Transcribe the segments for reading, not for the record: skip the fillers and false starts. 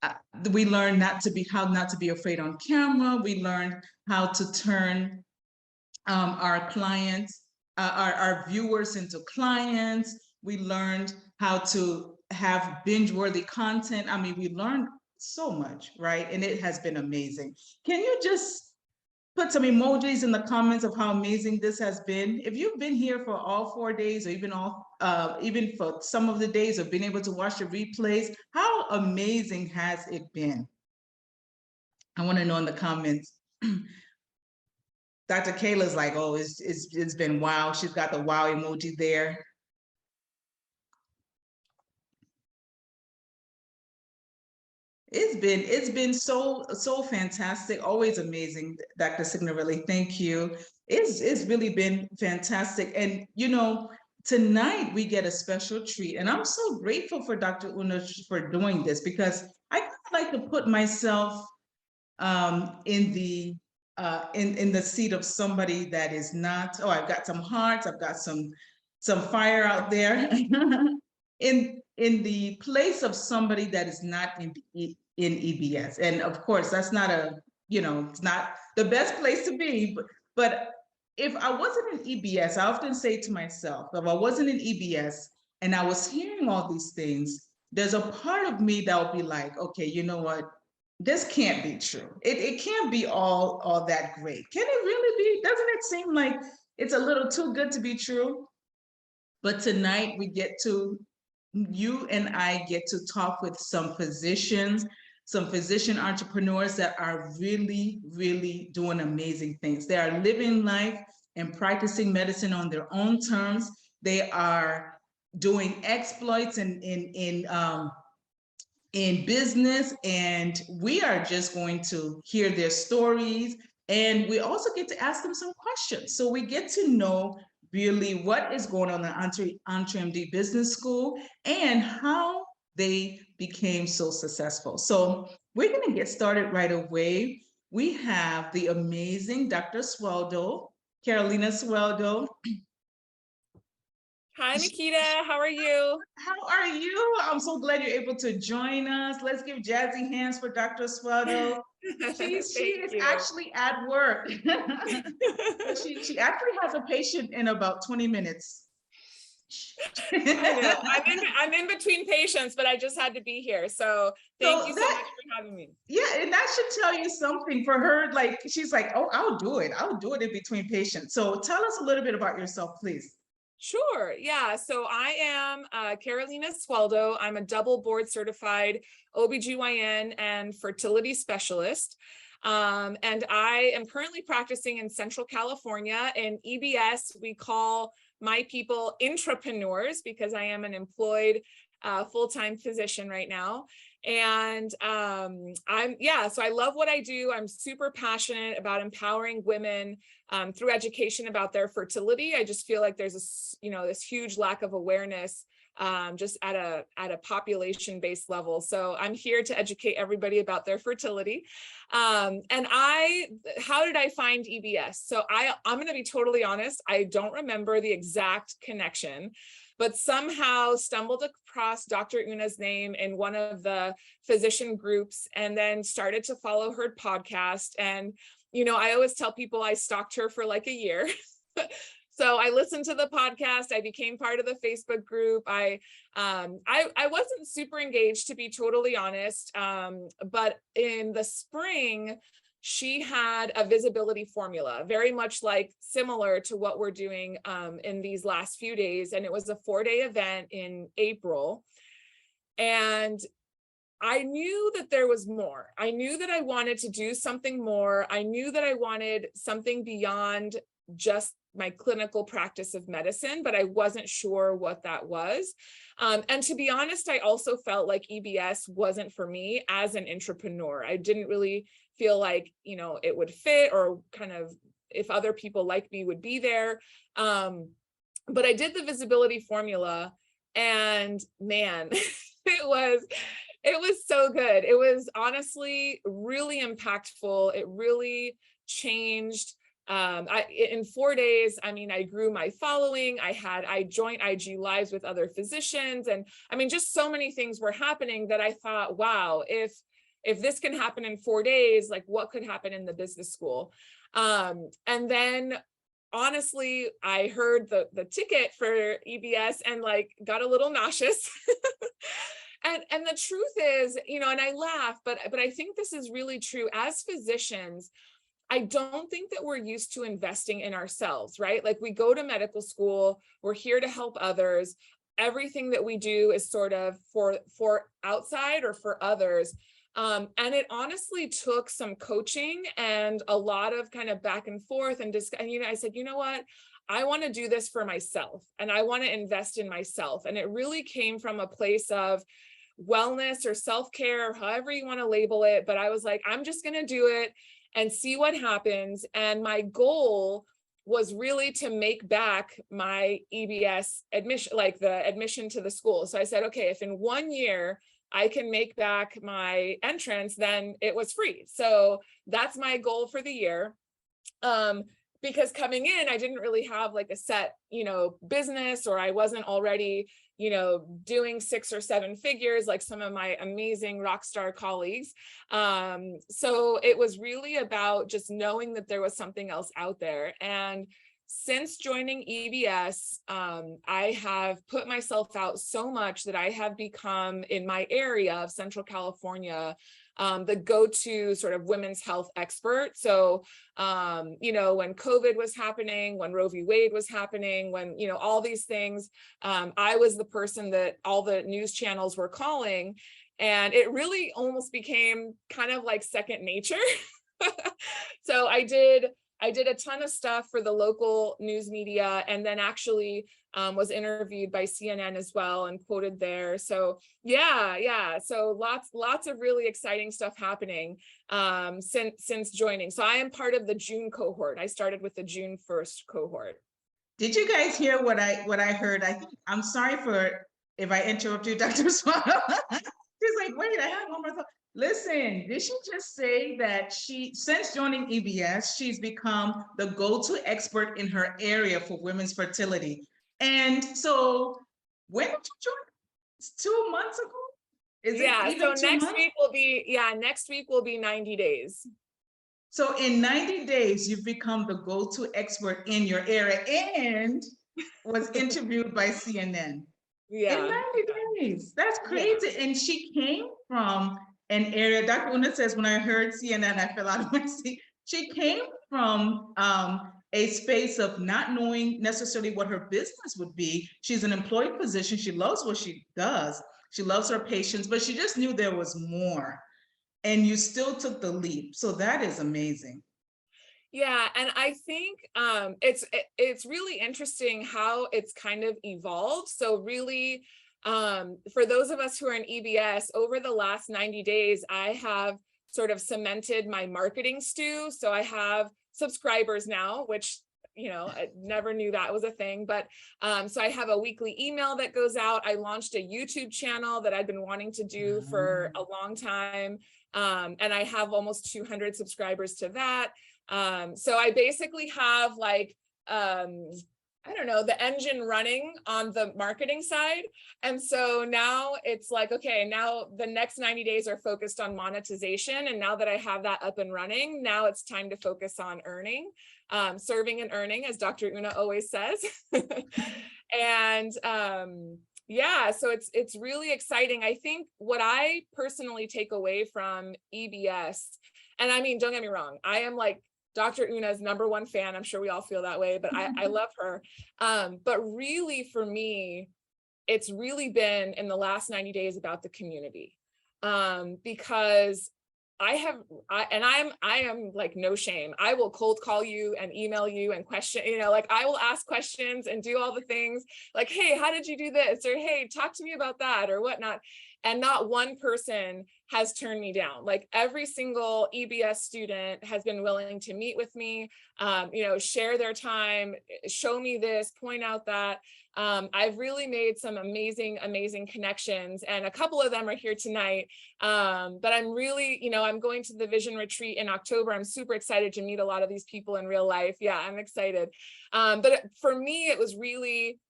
uh, we learned how not to be afraid on camera. We learned how to turn our clients, our viewers into clients. We learned how to have binge-worthy content. I mean, we learned so much, right? And it has been amazing. Can you just put some emojis in the comments of how amazing this has been? If you've been here for all 4 days, or even for some of the days, or been able to watch the replays, how amazing has it been? I want to know in the comments. Dr. Kayla's like, oh, it's been wow. She's got the wow emoji there. It's been so fantastic, always amazing, Dr. Signorelli. Thank you. It's really been fantastic. And you know, tonight we get a special treat. And I'm so grateful for Dr. Una for doing this, because I like to put myself in the seat of somebody that is not, oh, I've got some hearts, I've got some fire out there. in the place of somebody that is not in EBS. And of course, that's not it's not the best place to be, but if I wasn't in EBS, I often say to myself, if I wasn't in EBS and I was hearing all these things, there's a part of me that would be like, okay, you know what? This can't be true. It can't be all that great. Can it really be? Doesn't it seem like it's a little too good to be true? But tonight you and I get to talk with some physicians, some physician entrepreneurs that are really, really doing amazing things. They are living life and practicing medicine on their own terms. They are doing exploits in business, and we are just going to hear their stories, and we also get to ask them some questions. So we get to know really what is going on in EntreMD Business School and how they became so successful. So we're going to get started right away. We have the amazing Dr. Sweldo, Carolina Sweldo. Hi, Nikita. How are you? How are you? I'm so glad you're able to join us. Let's give jazzy hands for Dr. Sweldo. She is actually at work. she actually has a patient in about 20 minutes. I know. I'm in between patients, but I just had to be here. So thank you so much for having me. Yeah, and that should tell you something for her. Like, she's like, oh, I'll do it. I'll do it in between patients. So tell us a little bit about yourself, please. Sure. Yeah. So I am Carolina Sweldo. I'm a double board certified OBGYN and fertility specialist. And I am currently practicing in Central California. In EBS, we call my people intrapreneurs because I am an employed full-time physician right now. And so I love what I do. I'm super passionate about empowering women through education about their fertility. I just feel like there's this huge lack of awareness just at a population-based level. So I'm here to educate everybody about their fertility. How did I find EBS? So I'm going to be totally honest. I don't remember the exact connection, but somehow stumbled across Dr. Una's name in one of the physician groups and then started to follow her podcast. And, I always tell people I stalked her for like a year. So I listened to the podcast. I became part of the Facebook group. I wasn't super engaged, to be totally honest. But in the spring, she had a visibility formula, very much like similar to what we're doing in these last few days. And it was a 4-day event in April. And I knew that there was more. I knew that I wanted to do something more. I knew that I wanted something beyond just my clinical practice of medicine, but I wasn't sure what that was. And to be honest, I also felt like EBS wasn't for me as an intrapreneur. I didn't really feel like, it would fit, or kind of if other people like me would be there. But I did the visibility formula, and man, it was so good. It was honestly really impactful. It really changed In 4 days, I mean, I grew my following. I joined IG Lives with other physicians. And I mean, just so many things were happening that I thought, wow, if this can happen in 4 days, like what could happen in the business school? And then honestly, I heard the ticket for EBS and like got a little nauseous. And the truth is, you know, and I laugh, but I think this is really true. As physicians, I don't think that we're used to investing in ourselves, right? Like we go to medical school, we're here to help others. Everything that we do is sort of for outside or for others. And it honestly took some coaching and a lot of kind of back and forth and you know, I said, you know what? I want to do this for myself and I want to invest in myself. And it really came from a place of wellness or self-care, however you want to label it. But I was like, I'm just going to do it and see what happens. And my goal was really to make back my EBS admission, like the admission to the school. So I said, okay, if in 1 year I can make back my entrance, then it was free. So that's my goal for the year. Because coming in, I didn't really have like a set, you know, business, or I wasn't already, you know, doing 6 or 7 figures like some of my amazing rock star colleagues. So it was really about just knowing that there was something else out there. And since joining EBS, I have put myself out so much that I have become, in my area of Central California, the go-to sort of women's health expert. So, you know, when COVID was happening, when Roe v. Wade was happening, when, you know, all these things, I was the person that all the news channels were calling. And it really almost became kind of like second nature. So I did a ton of stuff for the local news media, and then actually was interviewed by CNN as well and quoted there. So yeah. So lots of really exciting stuff happening since joining. So I am part of the June cohort. I started with the June 1st cohort. Did you guys hear what I heard? I'm sorry if I interrupt you, Dr. Swan. She's like, wait, I have one more thought. Listen, did she just say that since joining EBS, she's become the go-to expert in her area for women's fertility? And so when did you join? It's 2 months ago? Is it even so 2 months? Next week will be 90 days. So in 90 days, you've become the go-to expert in your area and was interviewed by CNN. Yeah. In 90 days. That's crazy. Yeah. And she came from an area, Dr. Una says, when I heard CNN, I fell out of my seat. She came from a space of not knowing necessarily what her business would be. She's an employed physician. She loves what she does. She loves her patients, but she just knew there was more. And you still took the leap. So that is amazing. Yeah, and I think it's really interesting how it's kind of evolved. So really, for those of us who are in EBS, over the last 90 days, I have sort of cemented my marketing stew. So I have subscribers now, which, you know, I never knew that was a thing. But so I have a weekly email that goes out. I launched a YouTube channel that I've been wanting to do for a long time. And I have almost 200 subscribers to that. So I basically have like, I don't know, the engine running on the marketing side. And so now it's like, okay, now the next 90 days are focused on monetization. And now that I have that up and running, now it's time to focus on earning, serving and earning, as Dr. Una always says. And yeah, so it's really exciting. I think what I personally take away from EBS, and I mean, don't get me wrong, I am like Dr. Una's #1 fan. I'm sure we all feel that way, but I love her. But really for me, it's really been in the last 90 days about the community. Because I am like no shame. I will cold call you and email you and question, you know, like I will ask questions and do all the things like, hey, how did you do this? Or, hey, talk to me about that or whatnot. and not one person has turned me down. Like every single EBS student has been willing to meet with me, share their time, show me this, point out that. I've really made some amazing, amazing connections, and a couple of them are here tonight. But I'm really, I'm going to the Vision Retreat in October. I'm super excited to meet a lot of these people in real life. Yeah, I'm excited. But for me, it was really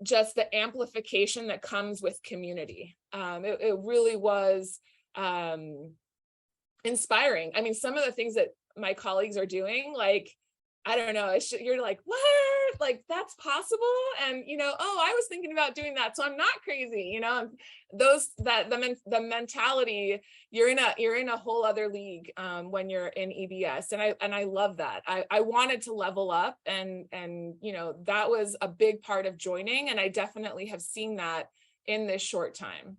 just the amplification that comes with community. It really was inspiring. I mean, some of the things that my colleagues are doing, like, I don't know, you're like, what? Like, that's possible? And, oh, I was thinking about doing that, so I'm not crazy, the mentality, you're in a whole other league when you're in EBS. And I love that. I wanted to level up, and that was a big part of joining. And I definitely have seen that in this short time.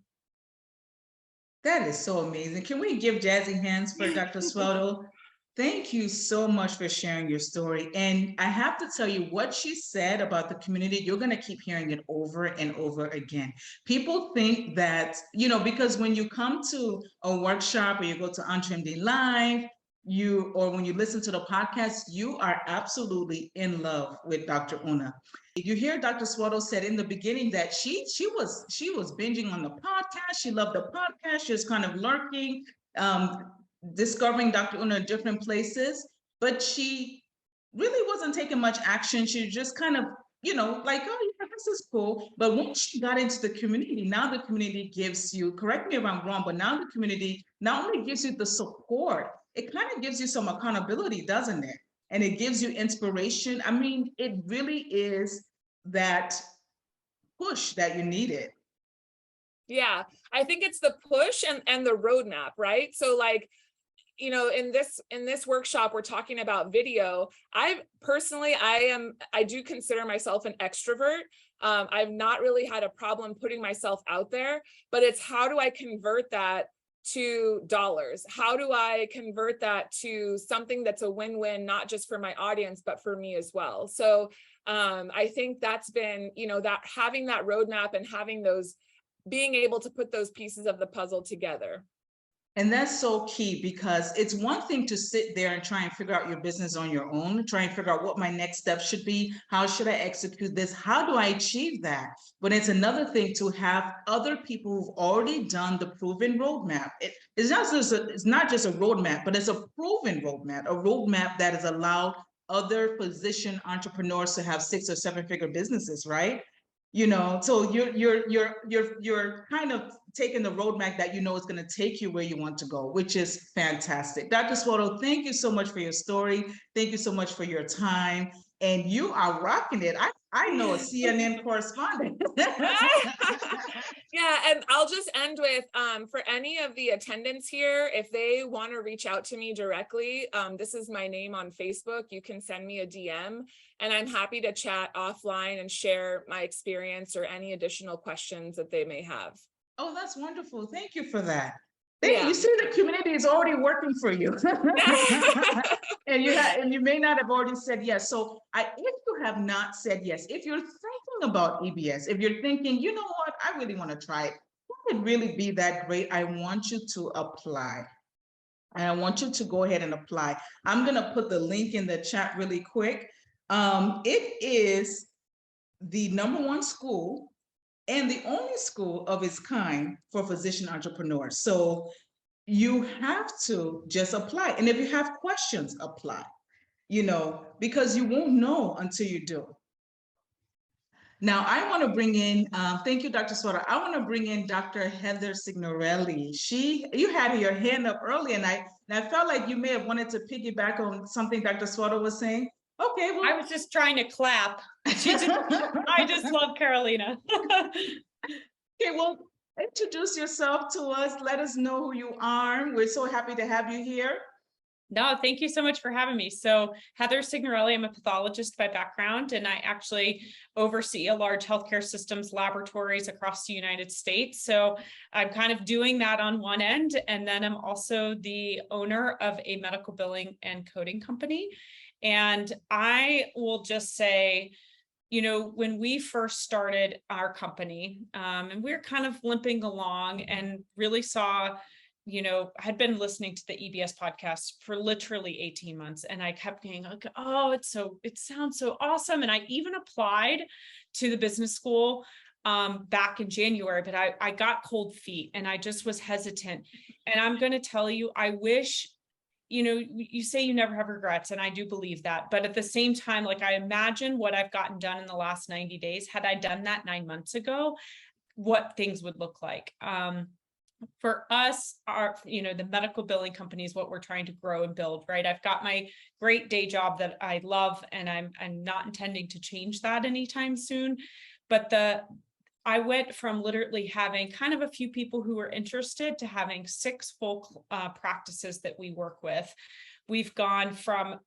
That is so amazing. Can we give jazzy hands for Dr. Swallow? Thank you so much for sharing your story. And I have to tell you, what she said about the community, you're going to keep hearing it over and over again. People think that, because when you come to a workshop or you go to EntreMD Live, or when you listen to the podcast, you are absolutely in love with Dr. Una. You hear Dr. Swallow said in the beginning that she was binging on the podcast. She loved the podcast. She was kind of lurking, discovering Dr. Una in different places, but she really wasn't taking much action. She just kind of, like, oh yeah, this is cool. But once she got into the community, now the community gives you, correct me if I'm wrong, but now the community not only gives you the support, it kind of gives you some accountability, doesn't it? And it gives you inspiration. I mean, it really is that push that you needed. Yeah, I think it's the push and the roadmap, right? So like, in this workshop, we're talking about video. I do consider myself an extrovert. I've not really had a problem putting myself out there, but it's how do I convert that to dollars? How do I convert that to something that's a win-win, not just for my audience, but for me as well? So I think that's been, that having that roadmap and having being able to put those pieces of the puzzle together. And that's so key, because it's one thing to sit there and try and figure out your business on your own, try and figure out what my next step should be. How should I execute this? How do I achieve that? But it's another thing to have other people who've already done the proven roadmap. It's not just a roadmap, but it's a proven roadmap, a roadmap that has allowed other physician entrepreneurs to have 6 or 7 figure businesses, right? So you're kind of taking the roadmap that is going to take you where you want to go, which is fantastic. Dr. Swallow, thank you so much for your story. Thank you so much for your time. And you are rocking it. I know a CNN correspondent. Yeah, and I'll just end with, for any of the attendants here, if they want to reach out to me directly, this is my name on Facebook. You can send me a DM, and I'm happy to chat offline and share my experience or any additional questions that they may have. Oh, that's wonderful. Thank you for that. You see, the community is already working for you. And you may not have already said yes. So if you have not said yes, if you're thinking about EBS, if you're thinking, you know what, I really want to try it, would it really be that great? I want you to apply. And I want you to go ahead and apply. I'm going to put the link in the chat really quick. It is the #1 school and the only school of its kind for physician entrepreneurs. So you have to just apply. And if you have questions, apply, because you won't know until you do. Now, I want to bring in, thank you, Dr. Swallow. I want to bring in Dr. Heather Signorelli. You had your hand up early, and I felt like you may have wanted to piggyback on something Dr. Swallow was saying. Okay, well, I was just trying to clap. I just love Carolina. Okay, well, introduce yourself to us. Let us know who you are. We're so happy to have you here. No, thank you so much for having me. So Heather Signorelli, I'm a pathologist by background, and I actually oversee a large healthcare systems laboratories across the United States. So I'm kind of doing that on one end. And then I'm also the owner of a medical billing and coding company. And I will just say, when we first started our company, and we were kind of limping along and really saw, had been listening to the EBS podcast for literally 18 months. And I kept being like, oh, it sounds so awesome. And I even applied to the business school back in January, but I got cold feet and I just was hesitant. And I'm going to tell you, I wish, you say you never have regrets, and I do believe that. But at the same time, like, I imagine what I've gotten done in the last 90 days, had I done that 9 months ago, what things would look like. For us, the medical billing company is what we're trying to grow and build, right? I've got my great day job that I love, and I'm not intending to change that anytime soon. But I went from literally having kind of a few people who were interested to having 6 full practices that we work with. We've gone from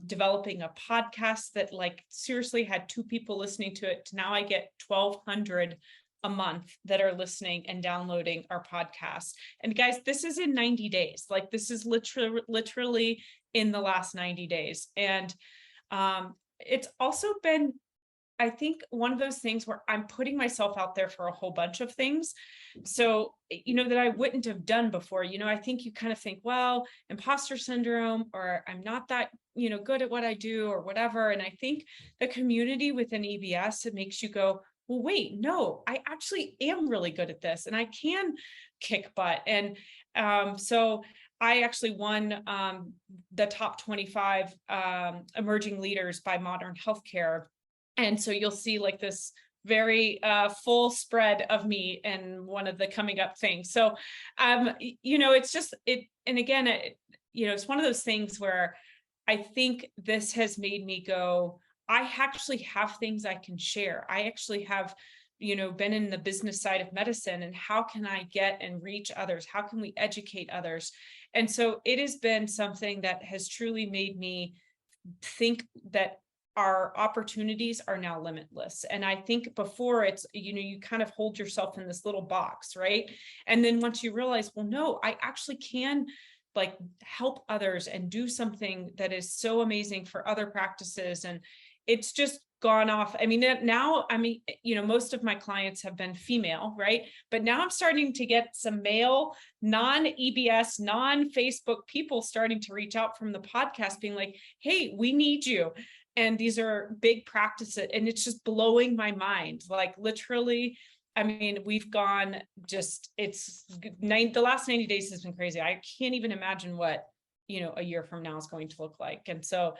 developing a podcast that, like, seriously had 2 people listening to it to now I get 1,200 a month that are listening and downloading our podcast. And guys, this is in 90 days. Like, this is literally in the last 90 days. And it's also been, I think, one of those things where I'm putting myself out there for a whole bunch of things. So, that I wouldn't have done before. I think you kind of think, well, imposter syndrome, or I'm not that, good at what I do or whatever. And I think the community within EBS, it makes you go, well, wait, no, I actually am really good at this and I can kick butt. And so I actually won the top 25 emerging leaders by Modern Healthcare. And so you'll see like this very full spread of me in one of the coming up things. So, it's just it. And again, it's one of those things where I think this has made me go, I actually have things I can share. I actually have, been in the business side of medicine, and how can I get and reach others? How can we educate others? And so it has been something that has truly made me think that our opportunities are now limitless. And I think before it's, you kind of hold yourself in this little box, right? And then once you realize, well, no, I actually can like help others and do something that is so amazing for other practices. And it's just gone off. I mean, now, most of my clients have been female, right? But now I'm starting to get some male, non-EBS, non-Facebook people starting to reach out from the podcast being like, hey, we need you. And these are big practices, and it's just blowing my mind. Like, literally, we've gone the last 90 days has been crazy. I can't even imagine what, a year from now is going to look like. And so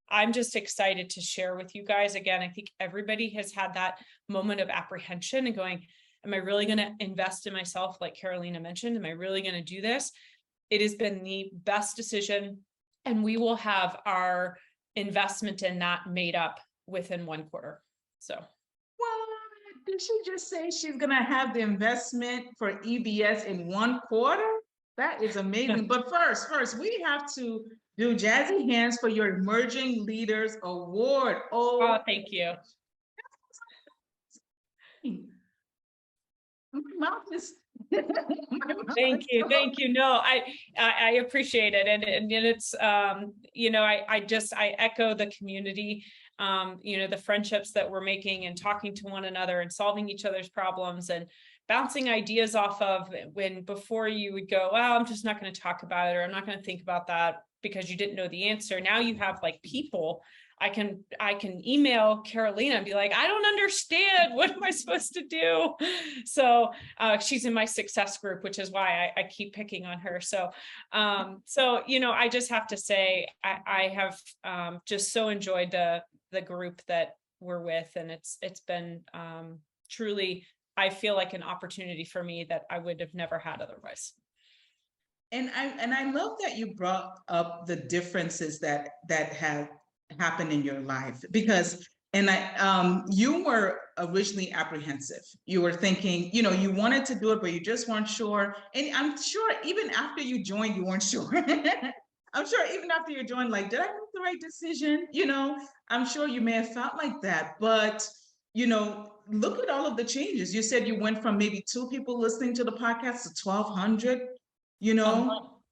I'm just excited to share with you guys. Again, I think everybody has had that moment of apprehension and going, am I really going to invest in myself? Like Carolina mentioned, am I really going to do this? It has been the best decision, and we will have our investment in that made up within 1 quarter. So. What? Did she just say she's going to have the investment for EBS in 1 quarter? That is amazing. But first, we have to do jazzy hands for your Emerging Leaders Award. Oh, thank you. My mouth is. Thank you. No, I appreciate it. And it's, I echo the community, the friendships that we're making and talking to one another and solving each other's problems and bouncing ideas off of, when before you would go, well, I'm just not going to talk about it, or I'm not going to think about that because you didn't know the answer. Now you have like people. I can email Carolina and be like, I don't understand. What am I supposed to do? So she's in my success group, which is why I keep picking on her. So, I just have to say, I have just so enjoyed the group that we're with. And it's been truly, I feel like, an opportunity for me that I would have never had otherwise. And I love that you brought up the differences that have happened in your life, because you were originally apprehensive. You were thinking, you wanted to do it, but you just weren't sure. And I'm sure even after you joined, you weren't sure. I'm sure even after you joined, like, did I make the right decision? I'm sure you may have felt like that, but look at all of the changes. You said you went from maybe 2 people listening to the podcast to 1,200,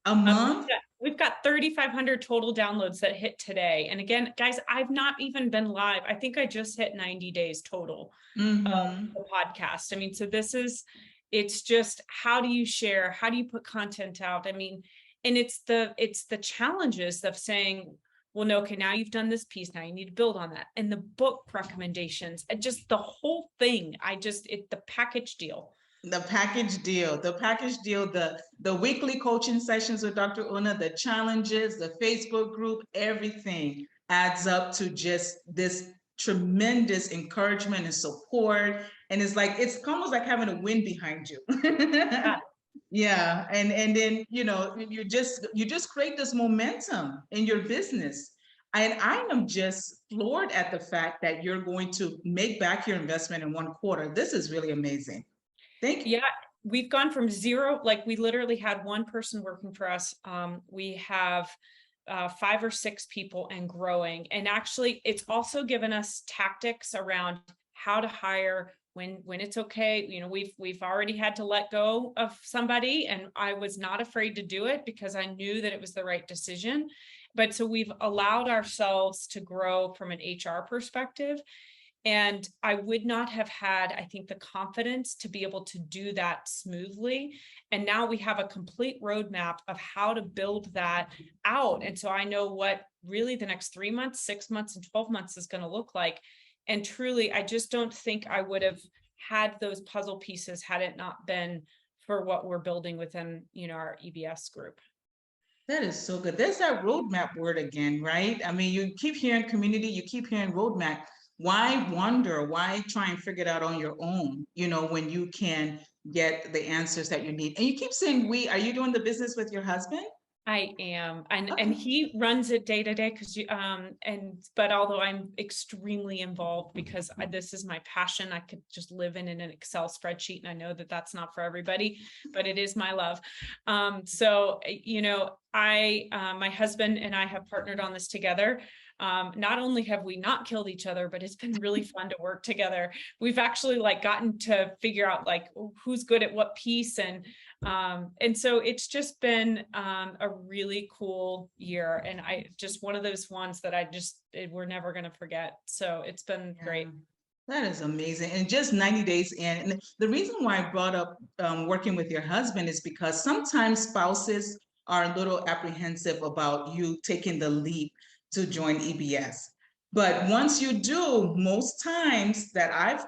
a month. we've got 3,500 total downloads that hit today. And again, guys, I've not even been live. I think I just hit 90 days total of Mhm. the podcast. I mean, so it's just, how do you share? How do you put content out? I mean, and it's the challenges of saying, well, no, okay, now you've done this piece. Now you need to build on that. And the book recommendations and just the whole thing. The package deal. The package deal, the weekly coaching sessions with Dr. Una, the challenges, the Facebook group, everything adds up to just this tremendous encouragement and support. And it's almost like having a wind behind you. Yeah. Yeah. And then, you just create this momentum in your business. And I am just floored at the fact that you're going to make back your investment in 1 quarter. This is really amazing. Thank you. Yeah, we've gone from zero, like we literally had one person working for us. We have 5 or 6 people and growing. And actually, it's also given us tactics around how to hire when it's okay. You know, we've already had to let go of somebody, and I was not afraid to do it because I knew that it was the right decision. But so we've allowed ourselves to grow from an HR perspective. And I would not have had, I think, the confidence to be able to do that smoothly. And now we have a complete roadmap of how to build that out. And so I know what really the next 3 months, 6 months, and 12 months is going to look like. And truly, I just don't think I would have had those puzzle pieces had it not been for what we're building within, our EBS group. That is so good. There's that roadmap word again, right? I mean, you keep hearing community, you keep hearing roadmap. Why wonder? Why try and figure it out on your own, when you can get the answers that you need? And you keep saying are you doing the business with your husband? I am, and Okay. he runs it day to day but although I'm extremely involved because this is my passion, I could just live in an Excel spreadsheet, and I know that that's not for everybody, but it is my love. So my husband and I have partnered on this together. Not only have we not killed each other, but it's been really fun to work together. We've actually gotten to figure out who's good at what piece, and so it's just been a really cool year, and one of those ones that we're never going to forget. So it's been great. That is amazing. And just 90 days in. And the reason why I brought up working with your husband is because sometimes spouses are a little apprehensive about you taking the leap to join EBS. But once you do, most times that I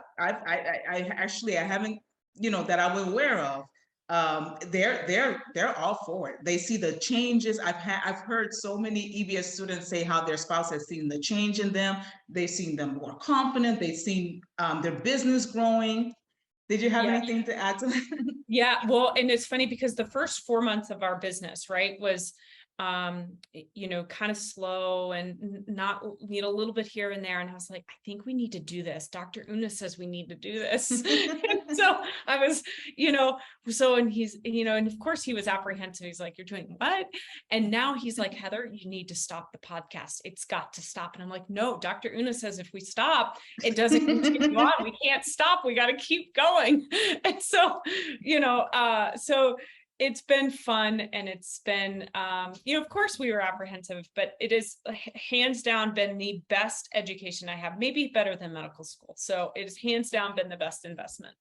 haven't, that I'm aware of, they're all for it. They see the changes. I've heard so many EBS students say how their spouse has seen the change in them. They've seen them more confident. They've seen their business growing. Did you have anything to add to that? Yeah, well, and it's funny because the first 4 months of our business, right, was kind of slow and not, a little bit here and there. And I was like, I think we need to do this. Dr. Una says we need to do this. So I was, and he's, and of course he was apprehensive. He's like, you're doing what? And now he's like, Heather, you need to stop the podcast. It's got to stop. And I'm like, no, Dr. Una says if we stop, it doesn't continue on. We can't stop. We got to keep going. And so, so it's been fun, and it's been, of course we were apprehensive, but it is hands down been the best education I have, maybe better than medical school. So it has hands down been the best investment.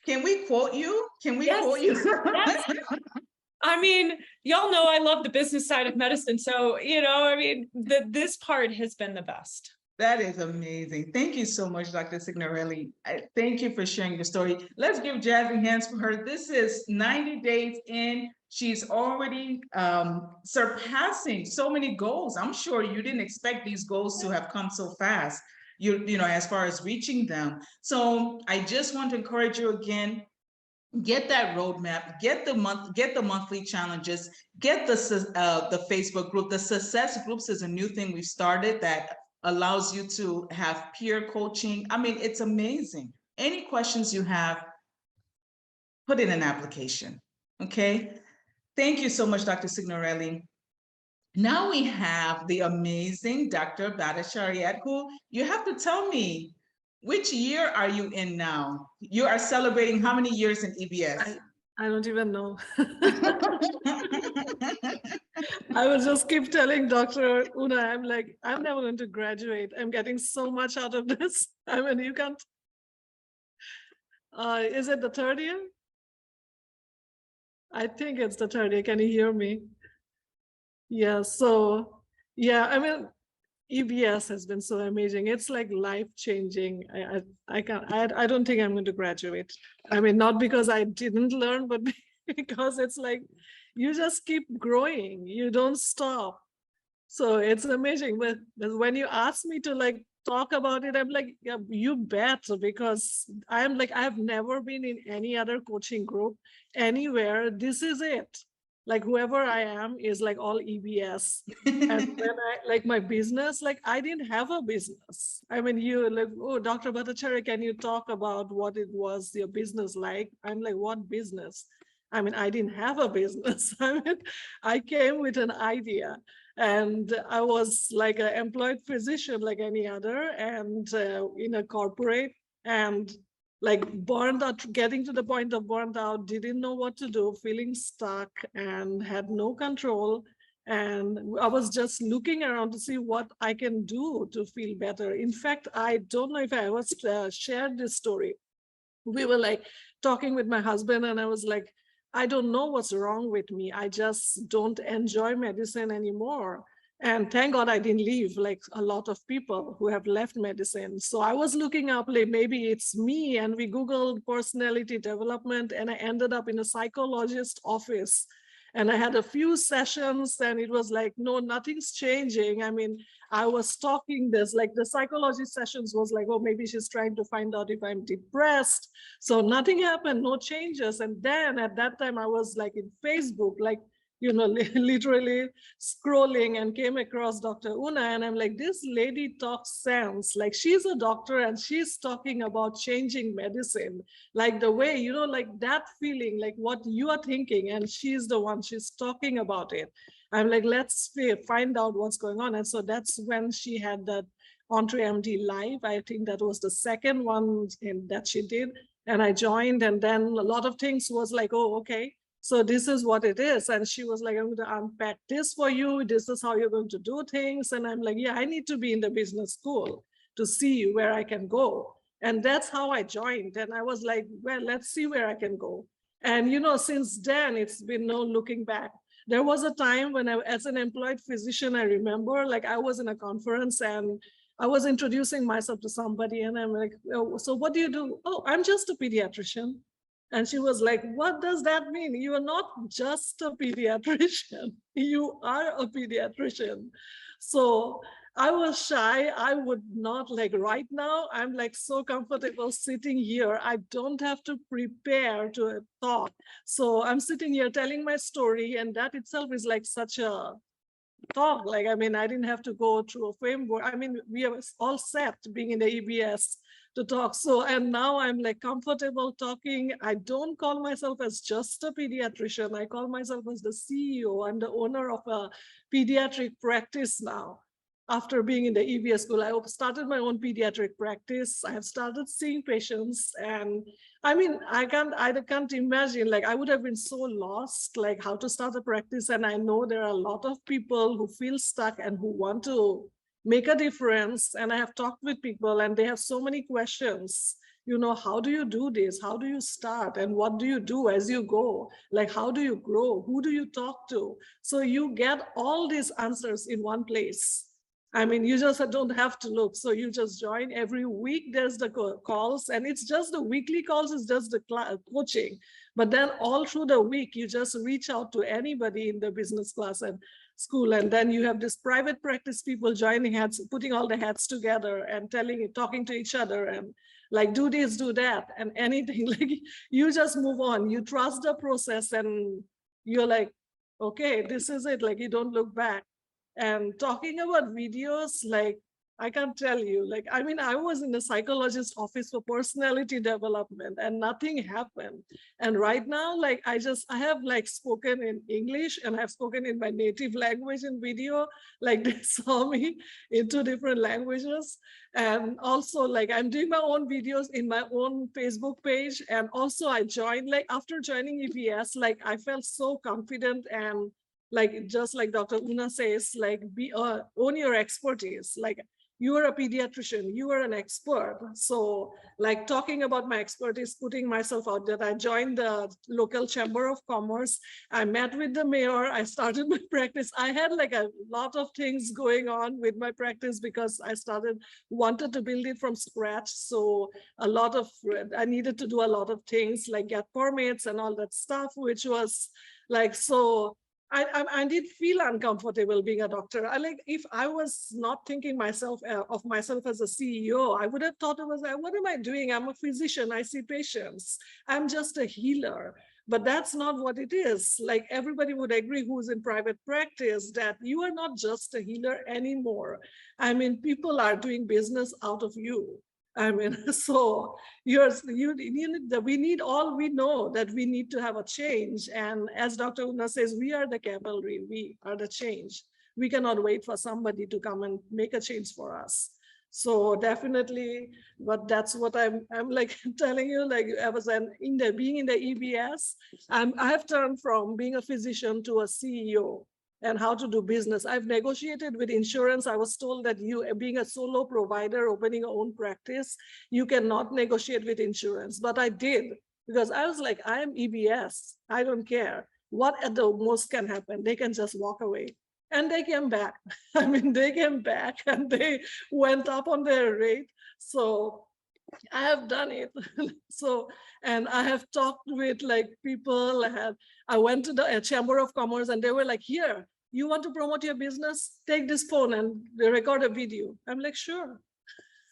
Can we quote you? Quote you? Yes. I mean, y'all know I love the business side of medicine. So, this part has been the best. That is amazing. Thank you so much, Dr. Signorelli. Thank you for sharing your story. Let's give Jazzy hands for her. This is 90 days in. She's already surpassing so many goals. I'm sure you didn't expect these goals to have come so fast, as far as reaching them. So I just want to encourage you again, get that roadmap, get the monthly challenges, get the Facebook group. The success groups is a new thing we've started that allows you to have peer coaching. I mean, it's amazing. Any questions you have, put in an application, okay? Thank you so much, Dr. Signorelli. Now we have the amazing Dr. Bhattacharya, who you have to tell me, which year are you in now? You are celebrating how many years in EBS? I don't even know. I will just keep telling Dr. Una, I'm like, I'm never going to graduate. I'm getting so much out of this. I mean, you can't. Is it the third year? I think it's the third year. Can you hear me? Yeah. So, yeah, I mean, EBS has been so amazing. It's like life changing. I don't think I'm going to graduate. I mean, not because I didn't learn, but because it's like you just keep growing. You don't stop. So it's amazing. But when you ask me to like talk about it, I'm like, yeah, you bet, because I'm like, I've never been in any other coaching group anywhere. This is it. Like whoever I am is like all EBS. And when I like my business, like I didn't have a business. I mean, you like, oh, Dr. Bhattacharya, can you talk about what it was your business like? I'm like, what business? I mean, I didn't have a business. I mean, I came with an idea. And I was like an employed physician like any other, and in a corporate, and like burned out, getting to the point of burned out, didn't know what to do, feeling stuck and had no control. And I was just looking around to see what I can do to feel better. In fact, I don't know if I was shared this story. We were like talking with my husband, and I was like, I don't know what's wrong with me. I just don't enjoy medicine anymore. And thank God I didn't leave like a lot of people who have left medicine. So I was looking up, like maybe it's me, and we Googled personality development, and I ended up in a psychologist office. And I had a few sessions, and it was like, no, nothing's changing. I mean, I was talking this, like the psychology sessions was like, oh, maybe she's trying to find out if I'm depressed. So nothing happened, no changes. And then at that time I was like in Facebook, like, you know, literally scrolling, and came across Dr. Una, and I'm like, this lady talks sense. Like she's a doctor and she's talking about changing medicine, like the way, you know, like that feeling, like what you are thinking, and she's the one, she's talking about it. I'm like, let's find out what's going on. And so that's when she had that EntreMD live. I think that was the second one that she did. And I joined, and then a lot of things was like, oh, okay, so this is what it is. And she was like, I'm going to unpack this for you. This is how you're going to do things. And I'm like, yeah, I need to be in the business school to see where I can go. And that's how I joined. And I was like, well, let's see where I can go. And, you know, since then, it's been no looking back. There was a time when I, as an employed physician, I remember like I was in a conference and I was introducing myself to somebody, and I'm like, oh, so what do you do? Oh, I'm just a pediatrician. And she was like, what does that mean? You are not just a pediatrician. You are a pediatrician. So I was shy. I would not, like right now, I'm like so comfortable sitting here. I don't have to prepare to talk. So I'm sitting here telling my story, and that itself is like such a talk. Like, I mean, I didn't have to go through a framework. I mean, we are all set being in the EBS to talk. So, and now I'm like comfortable talking. I don't call myself as just a pediatrician. I call myself as the CEO. I'm the owner of a pediatric practice now. After being in the EBS school, I started my own pediatric practice. I have started seeing patients, and I mean, I can't imagine, like I would have been so lost, like how to start a practice. And I know there are a lot of people who feel stuck and who want to make a difference. And I have talked with people, and they have so many questions. You know, how do you do this? How do you start? And what do you do as you go? Like, how do you grow? Who do you talk to? So you get all these answers in one place. I mean, you just don't have to look. So you just join every week. There's the calls, and it's just the weekly calls is just the coaching. But then all through the week, you just reach out to anybody in the business class and school. And then you have this private practice people joining hats, putting all the hats together and talking to each other and like, do this, do that, and anything. Like you just move on. You trust the process, and you're like, okay, this is it. Like you don't look back. And talking about videos, like I can't tell you, like, I mean, I was in the psychologist's office for personality development and nothing happened. And right now, like, I have like spoken in English and I've spoken in my native language in video, like they saw me in 2 different languages. And also like, I'm doing my own videos in my own Facebook page. And also I joined, like after joining EBS, like I felt so confident and like just like Dr. Una says, like own your expertise. Like you are a pediatrician, you are an expert. So like talking about my expertise, putting myself out there, I joined the local chamber of commerce. I met with the mayor. I started my practice. I had like a lot of things going on with my practice because I wanted to build it from scratch. So I needed to do a lot of things like get permits and all that stuff, which was like, so I did feel uncomfortable being a doctor. If I was not thinking of myself as a CEO, I would have thought it was like, what am I doing? I'm a physician. I see patients. I'm just a healer. But that's not what it is. Like everybody would agree who's in private practice that you are not just a healer anymore. I mean, people are doing business out of you. I mean, so we know that we need to have a change. And as Dr. Una says, we are the cavalry, we are the change. We cannot wait for somebody to come and make a change for us. So definitely, but that's what I'm like telling you, like I was being in the EBS, I have turned from being a physician to a CEO and how to do business. I've negotiated with insurance. I was told that you, being a solo provider, opening your own practice, you cannot negotiate with insurance, but I did because I was like, I am EBS. I don't care. What at the most can happen? They can just walk away. And they came back. I mean, they came back and they went up on their rate. So I have done it. So, and I have talked with like people. I went to the Chamber of Commerce and they were like, here, you want to promote your business? Take this phone and they record a video. I'm like, sure.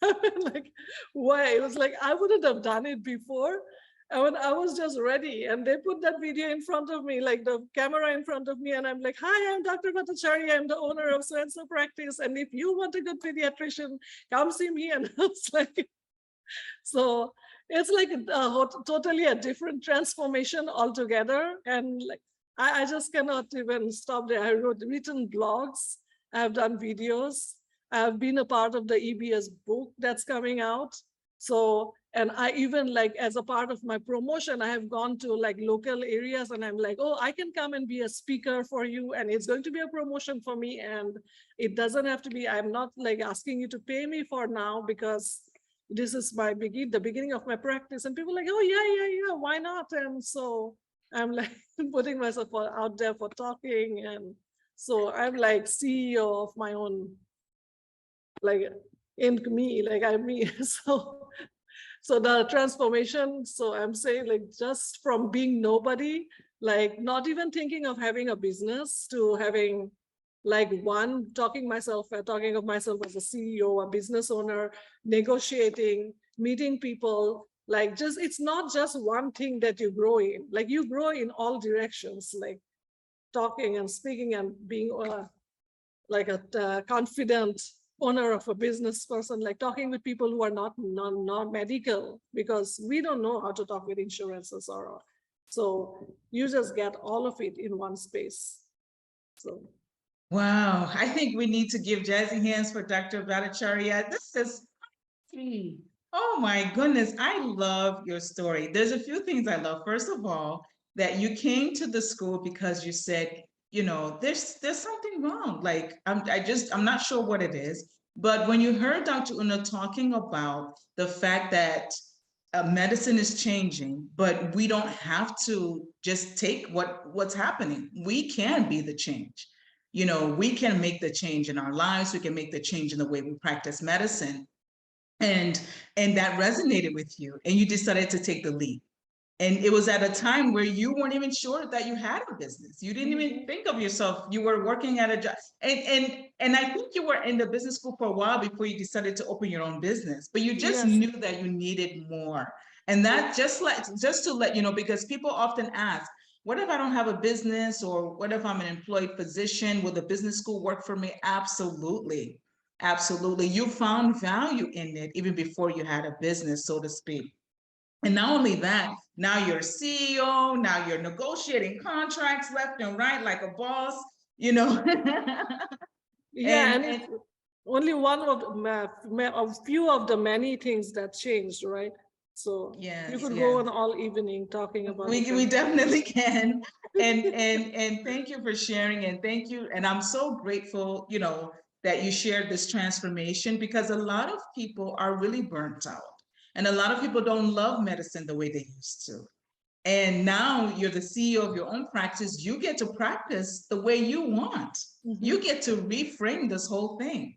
Like, why? It was like, I wouldn't have done it before. I was just ready and they put that video in front of me, like the camera in front of me. And I'm like, hi, I'm Dr. Bhattacharya. I'm the owner of so-and-so practice. And if you want a good pediatrician, come see me. And it's like, so it's like totally a different transformation altogether. And like, I just cannot even stop there. Written blogs. I've done videos. I've been a part of the EBS book that's coming out. So, and I even like as a part of my promotion, I have gone to like local areas and I'm like, oh, I can come and be a speaker for you. And it's going to be a promotion for me. And it doesn't have to be, I'm not like asking you to pay me for now because this is the beginning of my practice. And people are like, oh yeah, why not? And so I'm like putting myself out there for talking. And so I'm like CEO of my own, like in me, like I'm me. So the transformation, so I'm saying like just from being nobody, like not even thinking of having a business to having like talking of myself as a CEO, a business owner, negotiating, meeting people, like just, it's not just one thing that you grow in, like you grow in all directions, like talking and speaking and being like a confident owner of a business person, like talking with people who are not medical, because we don't know how to talk with insurances so you just get all of it in one space. So. Wow, I think we need to give jazzy hands for Dr. Bhattacharya. This is, oh my goodness, I love your story. There's a few things I love. First of all, that you came to the school because you said, you know, there's something wrong. Like, I'm not sure what it is. But when you heard Dr. Una talking about the fact that medicine is changing, but we don't have to just take what's happening. We can be the change. You know, we can make the change in our lives. We can make the change in the way we practice medicine. And that resonated with you, and you decided to take the leap. And it was at a time where you weren't even sure that you had a business. You didn't even think of yourself. You were working at a job. And I think you were in the business school for a while before you decided to open your own business, but you just knew that you needed more. And that just to let you know, because people often ask, what if I don't have a business, or what if I'm an employed physician? Will the business school work for me? Absolutely. Absolutely. You found value in it even before you had a business, so to speak. And not only that, now you're a CEO, now you're negotiating contracts left and right like a boss, you know. Yeah, and it's only one of a few of the many things that changed, right? So Yes, you could yes. go on all evening talking about it. We definitely can. And thank you for sharing, and thank you. And I'm so grateful, you know, that you shared this transformation, because a lot of people are really burnt out. And a lot of people don't love medicine the way they used to. And now you're the CEO of your own practice. You get to practice the way you want. You get to reframe this whole thing.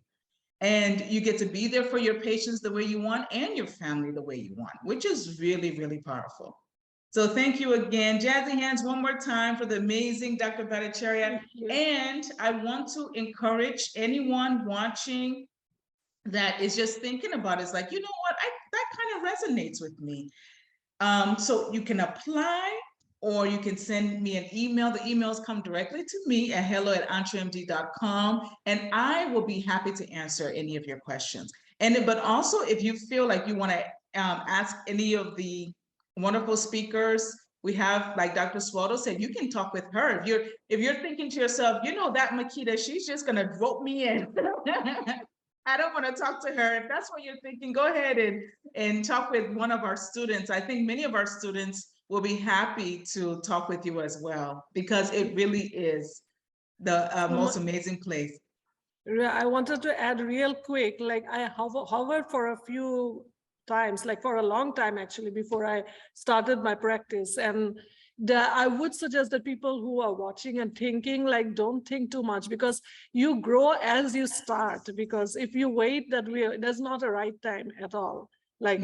And you get to be there for your patients the way you want and your family the way you want, which is really, really powerful. So thank you again. Jazzy hands one more time for the amazing Dr. Bhattacharya. And I want to encourage anyone watching that is just thinking about it. It's like, you know what, that kind of resonates with me. So you can apply, or you can send me an email. The emails come directly to me at hello@entremd.com, and I will be happy to answer any of your questions. But also, if you feel like you want to ask any of the wonderful speakers we have, like Dr. Swaldo said, you can talk with her. If you're thinking to yourself, you know, that Makita, she's just gonna vote me in. I don't want to talk to her. If that's what you're thinking, go ahead and talk with one of our students. I think many of our students will be happy to talk with you as well, because it really is the most amazing place. I wanted to add real quick, like I hovered for a few times, like for a long time actually, before I started my practice. And I would suggest that people who are watching and thinking, like, don't think too much, because you grow as you start. Because if you wait, there's not a right time at all. Like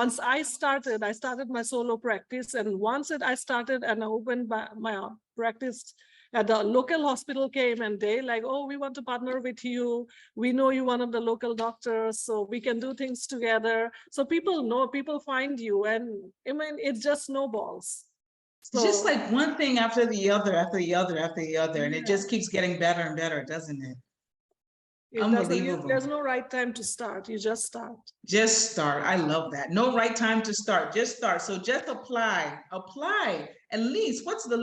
once I started my solo practice, and once I started and I opened my practice, at the local hospital came and they like, oh, we want to partner with you. We know you one of the local doctors, so we can do things together. So people find you, and I mean, it just snowballs. So, just like one thing after the other, after the other, after the other, and it just keeps getting better and better, doesn't it? Unbelievable. There's no right time to start. You just start. Just start. I love that. No right time to start. Just start. So just apply. At least, what's the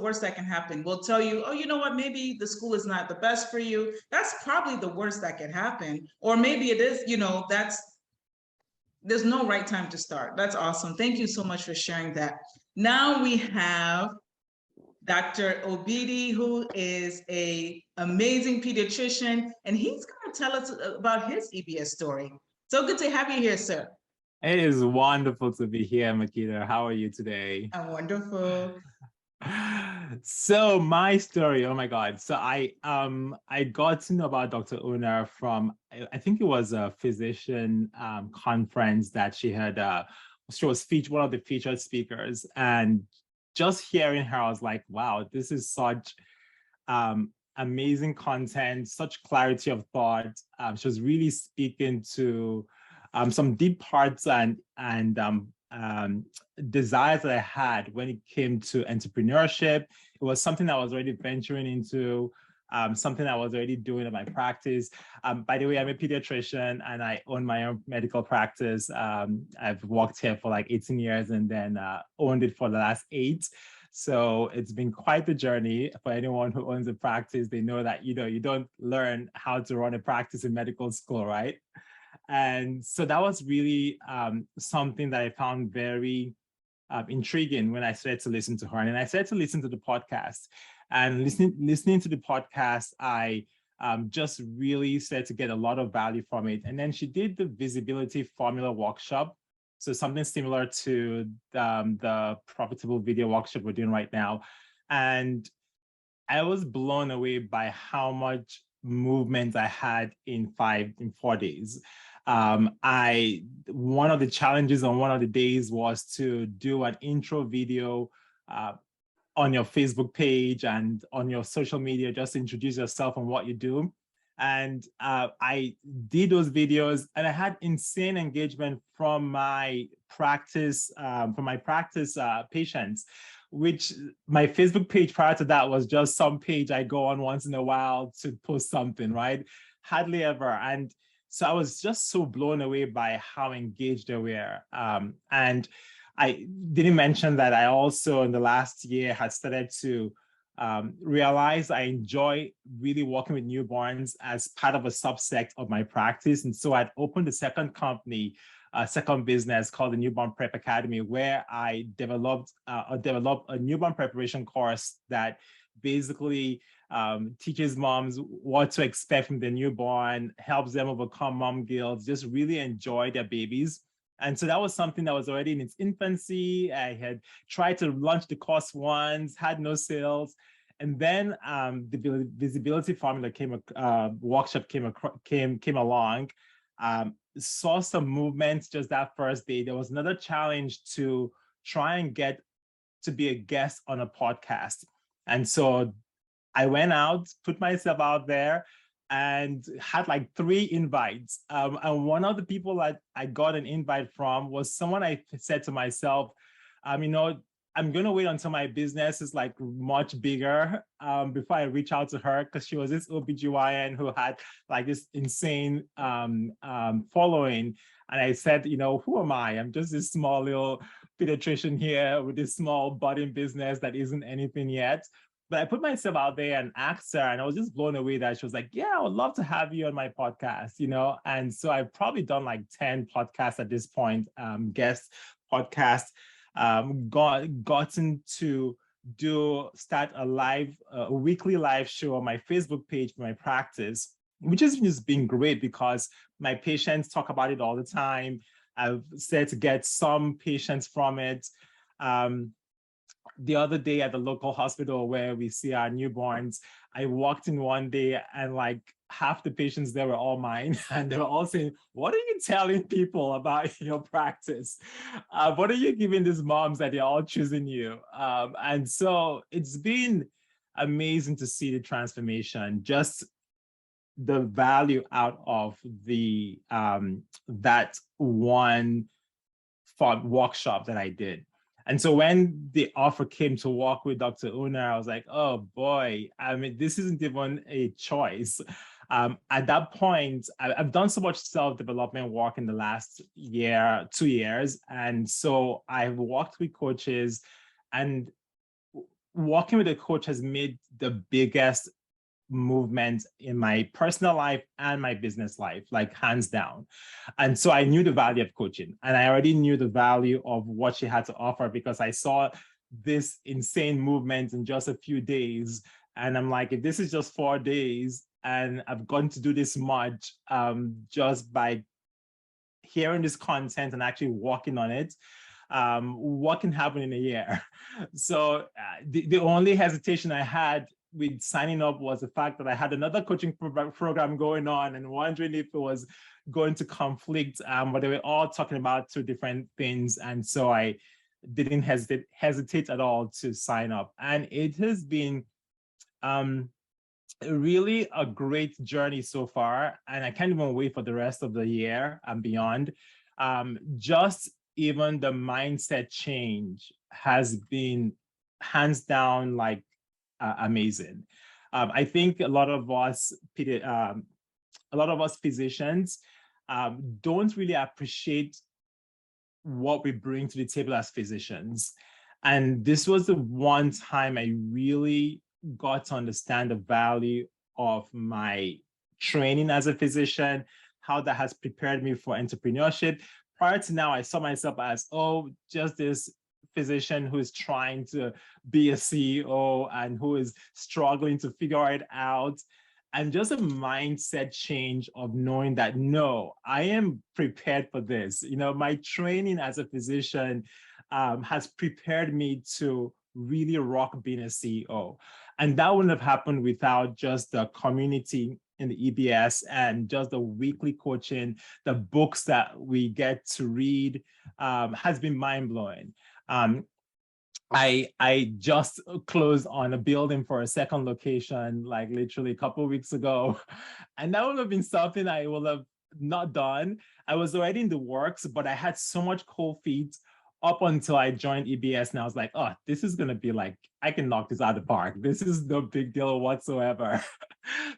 worst that can happen? We'll tell you, oh, you know what? Maybe the school is not the best for you. That's probably the worst that can happen. Or maybe it is, you know, there's no right time to start. That's awesome. Thank you so much for sharing that. Now we have Dr. Obidi, who is an amazing pediatrician, and he's going to tell us about his EBS story. So good to have you here, sir. It is wonderful to be here, Makita. How are you today? I'm wonderful. So my story, oh my God. So I got to know about Dr. Una from, I think it was a physician conference that she had, she was one of the featured speakers, and just hearing her, I was like, wow, this is such amazing content, such clarity of thought. She was really speaking to some deep parts and desires that I had when it came to entrepreneurship. It was something I was already venturing into, something I was already doing in my practice. By the way, I'm a pediatrician and I own my own medical practice. I've worked here for like 18 years and then owned it for the last 8. So it's been quite the journey. For anyone who owns a practice, they know that, you know, you don't learn how to run a practice in medical school, right? And so that was really something that I found very intriguing when I started to listen to her. And I started to listen to the podcast. And listening to the podcast, I just really started to get a lot of value from it. And then she did the visibility formula workshop. So something similar to the profitable video workshop we're doing right now. And I was blown away by how much movement I had in 4 days. One of the challenges on one of the days was to do an intro video on your Facebook page and on your social media, just introduce yourself and what you do. And I did those videos and I had insane engagement from my practice, patients, which my Facebook page prior to that was just some page I go on once in a while to post something, right? Hardly ever. And so I was just so blown away by how engaged they were. And I didn't mention that I also in the last year had started to realize I enjoy really working with newborns as part of a subsect of my practice. And so I'd opened a second company second business called the Newborn Prep Academy, where I developed a newborn preparation course that basically teaches moms what to expect from the newborn, helps them overcome mom guilt, just really enjoy their babies. And so that was something that was already in its infancy. I had tried to launch the course once, had no sales. And then the visibility formula workshop came along. Saw some movement just that first day. There was another challenge to try and get to be a guest on a podcast. And so I went out, put myself out there, and had like 3 invites. And one of the people that I got an invite from was someone I said to myself, you know, I'm going to wait until my business is like much bigger before I reach out to her, because she was this OBGYN who had like this insane following. And I said, you know, who am I? I'm just this small little pediatrician here with this small budding business that isn't anything yet. But I put myself out there and asked her, and I was just blown away that she was like, yeah, I would love to have you on my podcast, you know? And so I've probably done like 10 podcasts at this point, guest podcasts. Gotten to start a weekly live show on my Facebook page for my practice, which has just been great because my patients talk about it all the time. I've said to get some patients from it. The other day at the local hospital where we see our newborns, I walked in one day and like half the patients there were all mine, and they were all saying, what are you telling people about your practice? What are you giving these moms that they're all choosing you? And so it's been amazing to see the transformation, just the value out of the that one workshop that I did. And so when the offer came to work with Dr. Una, I was like, oh boy, I mean, this isn't even a choice. At that point, I've done so much self-development work in the last 2 years. And so I've worked with coaches, and working with a coach has made the biggest movement in my personal life and my business life, like hands down. And so I knew the value of coaching, and I already knew the value of what she had to offer because I saw this insane movement in just a few days. And I'm like, if this is just 4 days and I've gotten to do this much just by hearing this content and actually working on it, what can happen in a year? So the only hesitation I had with signing up was the fact that I had another coaching program going on and wondering if it was going to conflict, but they were all talking about 2 different things. And so I didn't hesitate at all to sign up. And it has been really a great journey so far. And I can't even wait for the rest of the year and beyond. Just even the mindset change has been hands down like amazing. I think a lot of us physicians don't really appreciate what we bring to the table as physicians. And this was the one time I really got to understand the value of my training as a physician, how that has prepared me for entrepreneurship. Prior to now, I saw myself as, just this physician who is trying to be a CEO and who is struggling to figure it out. And just a mindset change of knowing that, no, I am prepared for this. You know, my training as a physician has prepared me to really rock being a CEO. And that wouldn't have happened without just the community in the EBS and just the weekly coaching, the books that we get to read has been mind-blowing. I just closed on a building for a second location, like literally a couple of weeks ago. And that would have been something I would have not done. I was already in the works, but I had so much cold feet up until I joined EBS. And I was like, oh, this is going to be like, I can knock this out of the park. This is no big deal whatsoever.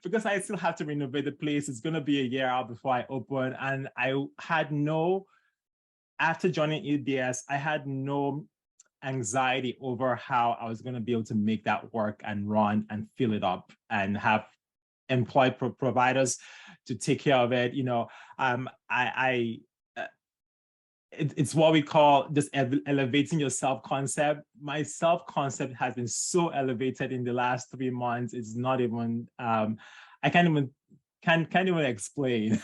Because I still have to renovate the place. It's going to be a year out before I open. And I had after joining EBS, I had no anxiety over how I was going to be able to make that work and run and fill it up and have employed providers to take care of it. You know, it's what we call just elevating your self-concept. My self-concept has been so elevated in the last 3 months. It's not even, I can't even explain.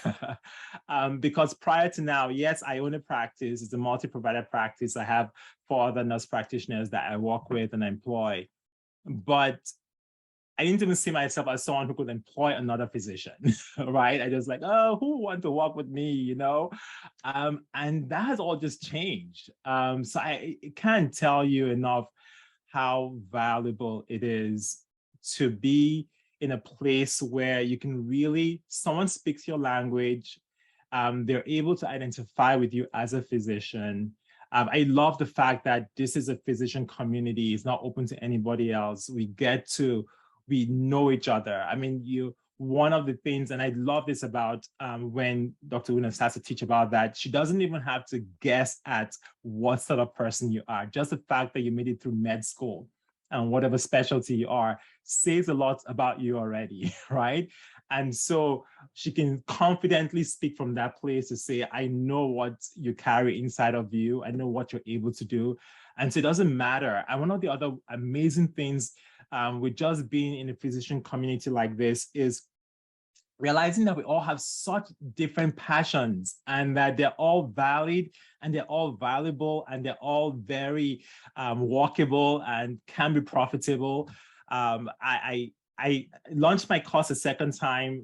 Because prior to now, yes, I own a practice. It's a multi-provider practice. I have 4 other nurse practitioners that I work with and employ. But I didn't even see myself as someone who could employ another physician, right? I just like, oh, who want to work with me, you know? And that has all just changed. So I can't tell you enough how valuable it is to be in a place where you can really, someone speaks your language, they're able to identify with you as a physician. I love the fact that this is a physician community. It's not open to anybody else. We know each other. I mean, one of the things, and I love this about when Dr. Una starts to teach about that, she doesn't even have to guess at what sort of person you are. Just the fact that you made it through med school and whatever specialty you are says a lot about you already, right? And so she can confidently speak from that place to say, I know what you carry inside of you. I know what you're able to do. And so it doesn't matter. And one of the other amazing things with just being in a physician community like this is realizing that we all have such different passions and that they're all valid and they're all valuable and they're all very walkable and can be profitable. I launched my course a second time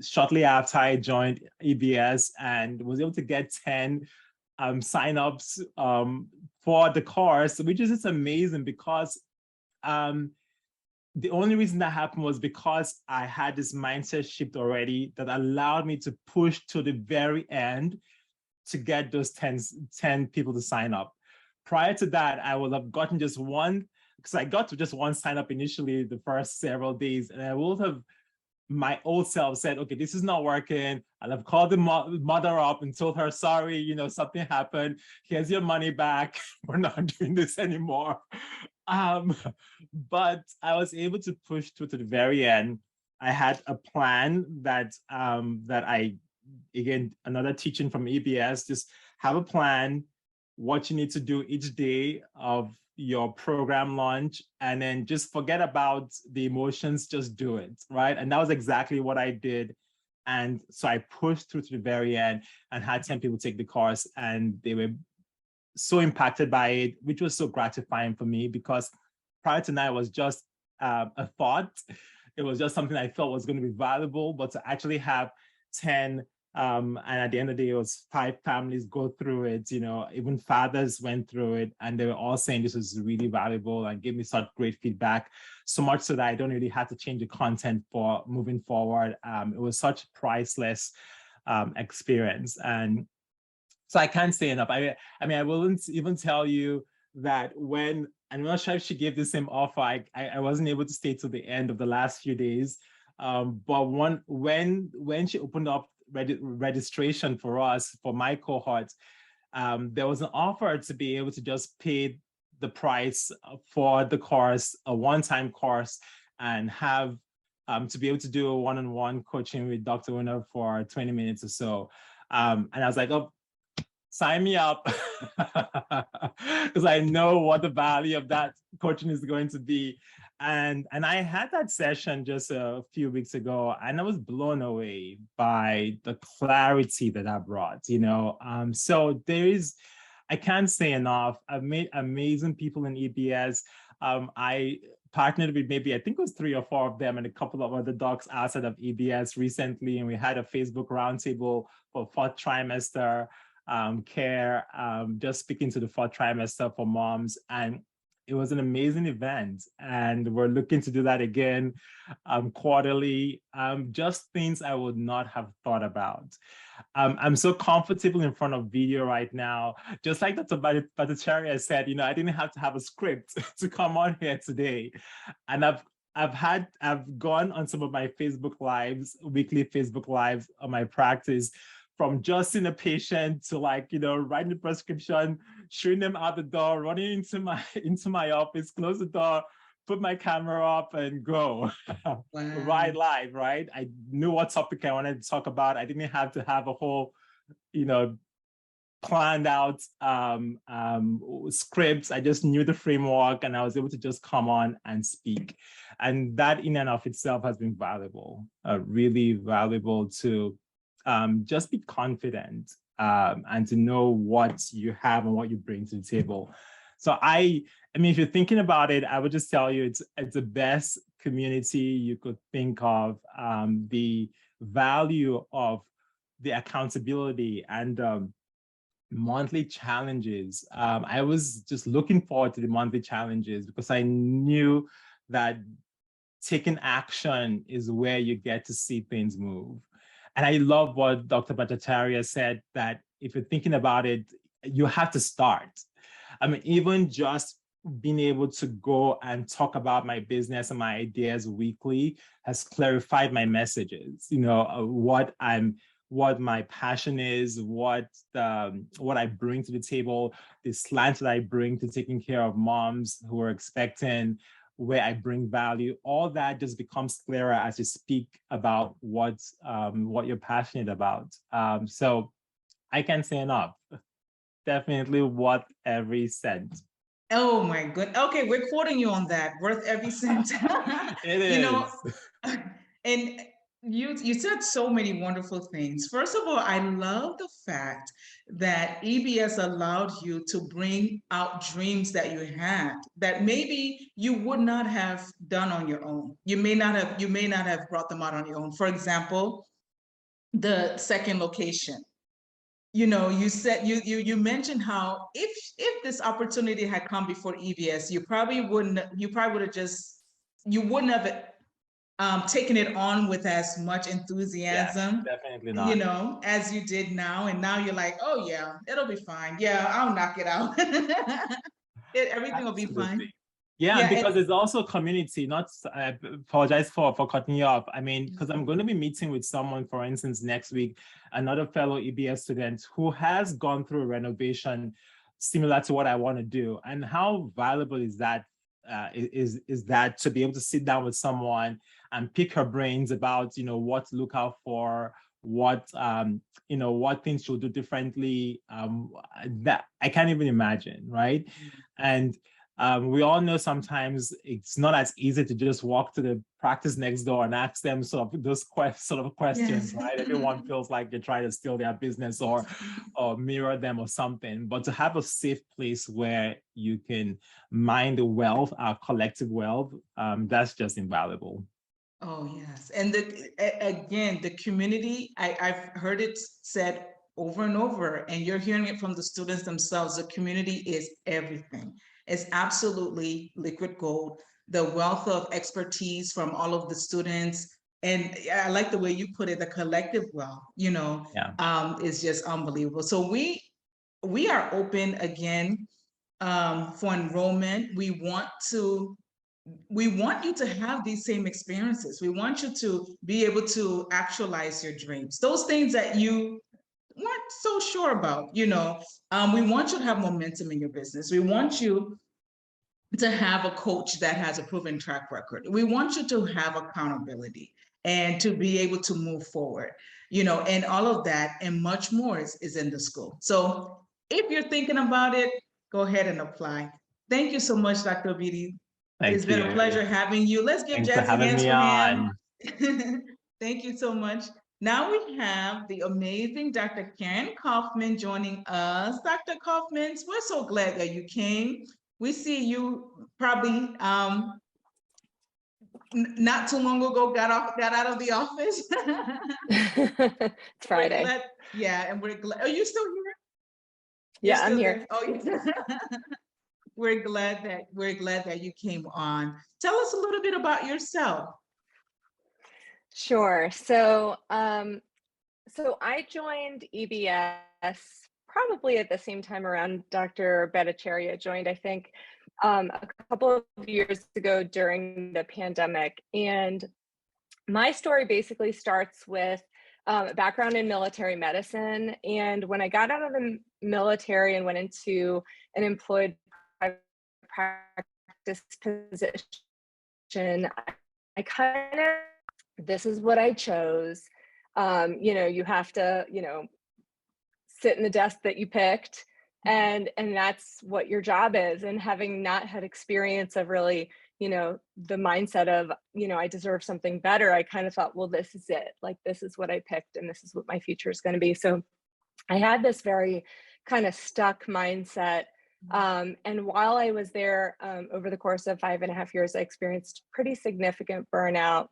shortly after I joined EBS and was able to get 10 signups for the course, which is just amazing because the only reason that happened was because I had this mindset shift already that allowed me to push to the very end to get those 10 people to sign up. Prior to that, I would have gotten just one, because I got to just one sign up initially the first several days, and I would have, my old self said, okay, this is not working. I'll have called the mother up and told her, sorry, you know, something happened. Here's your money back. We're not doing this anymore. But I was able to push through to the very end. I had a plan that again, another teaching from EBS, just have a plan, what you need to do each day of your program launch, and then just forget about the emotions, just do it, right? And that was exactly what I did. And so I pushed through to the very end and had 10 people take the course, and they were so impacted by it, which was so gratifying for me because prior to that, it was just a thought. It was just something I felt was going to be valuable, but to actually have 10, and at the end of the day, it was 5 families go through it, you know, even fathers went through it, and they were all saying this was really valuable and gave me such great feedback, so much so that I don't really have to change the content for moving forward. It was such a priceless experience. And so I can't say enough. I mean, I wouldn't even tell you that when, I'm not sure if she gave the same offer, I wasn't able to stay till the end of the last few days. But when she opened up registration for us, for my cohort, there was an offer to be able to just pay the price for the course, a one-time course, and have to be able to do a one-on-one coaching with Dr. Una for 20 minutes or so. And I was like, oh, sign me up, because I know what the value of that coaching is going to be. And I had that session just a few weeks ago, and I was blown away by the clarity that that brought, you know. So I can't say enough. I've met amazing people in EBS. I partnered with maybe, I think it was 3 or 4 of them and a couple of other docs outside of EBS recently, and we had a Facebook roundtable for 4th trimester care, just speaking to the 4th trimester for moms. And it was an amazing event, and we're looking to do that again quarterly. Just things I would not have thought about. I'm so comfortable in front of video right now. Just like Dr. Bhattacharya said, you know, I didn't have to have a script to come on here today. And I've gone on some of my Facebook lives, weekly Facebook lives on my practice, from just seeing a patient to, like, you know, writing the prescription, shooing them out the door, running into my office, close the door, put my camera up and go. Wow. Right live, right? I knew what topic I wanted to talk about. I didn't have to have a whole, you know, planned out scripts. I just knew the framework and I was able to just come on and speak. And that in and of itself has been valuable, really valuable to just be confident and to know what you have and what you bring to the table. So I mean, if you're thinking about it, I would just tell you it's the best community you could think of. The value of the accountability and monthly challenges. I was just looking forward to the monthly challenges because I knew that taking action is where you get to see things move. And I love what Dr. Bhattacharya said, that if you're thinking about it, you have to start. I mean, even just being able to go and talk about my business and my ideas weekly has clarified my messages, you know, what my passion is, what I bring to the table, the slant that I bring to taking care of moms who are expecting, where I bring value. All that just becomes clearer as you speak about what you're passionate about. So I can't say enough. Definitely worth every cent. Oh my good. Okay, we're quoting you on that. Worth every cent. It is. You know, and you said so many wonderful things. First of all, I love the fact that EBS allowed you to bring out dreams that you had that maybe you would not have done on your own. You may not have brought them out on your own. For example, the second location. You know, you said you mentioned how if this opportunity had come before EBS, you wouldn't have taken it on with as much enthusiasm, definitely not. you know, as you did now. And now you're like, oh yeah, it'll be fine. Yeah, I'll knock it out. Everything will be fine. Yeah, because it's also a community. Not, I apologize for cutting you off. I mean, because I'm going to be meeting with someone, for instance, next week, another fellow EBS student who has gone through a renovation similar to what I want to do. And how valuable is that? Is that to be able to sit down with someone and pick her brains about, you know, what to look out for, what you know, what things she'll do differently. That I can't even imagine, right? And we all know sometimes it's not as easy to just walk to the practice next door and ask them sort of those questions, Yes. right? Everyone feels like you're trying to steal their business or mirror them or something. But to have a safe place where you can mine the wealth, our collective wealth, that's just invaluable. Oh yes, and again, the community. I've heard it said over and over, and you're hearing it from the students themselves. The community is everything. It's absolutely liquid gold. The wealth of expertise from all of the students, and I like the way you put it, the collective wealth, you know, is just unbelievable. So we are open again for enrollment. We want you to have these same experiences. We want you to be able to actualize your dreams, those things that you weren't so sure about, you know. We want you to have momentum in your business. We want you to have a coach that has a proven track record. We want you to have accountability and to be able to move forward, you know, and all of that and much more is in the school. So if you're thinking about it, go ahead and apply. Thank you so much, Dr. Obidi. It's been a pleasure having you. Let's give Jazzy hands for him. Thank you so much. Now we have the amazing Dr. Karen Kaufman joining us. Dr. Kaufman, we're so glad that you came. We see you probably not too long ago got out of the office. It's Friday. And we're glad. Are you still here? Yeah, I'm here. Oh, yeah. We're glad that you came on. Tell us a little bit about yourself. Sure. So I joined EBS probably at the same time around Dr. Bhattacharya joined, I think, a couple of years ago during the pandemic. And my story basically starts with a background in military medicine. And when I got out of the military and went into an employed practice position, I kind of, this is what I chose. You know, you have to, you know, sit in the desk that you picked, and that's what your job is. And having not had experience of really, you know, the mindset of, you know, I deserve something better, I kind of thought, well, this is it. Like, this is what I picked, and this is what my future is going to be. So I had this very kind of stuck mindset. And while I was there, over the course of 5.5 years, I experienced pretty significant burnout,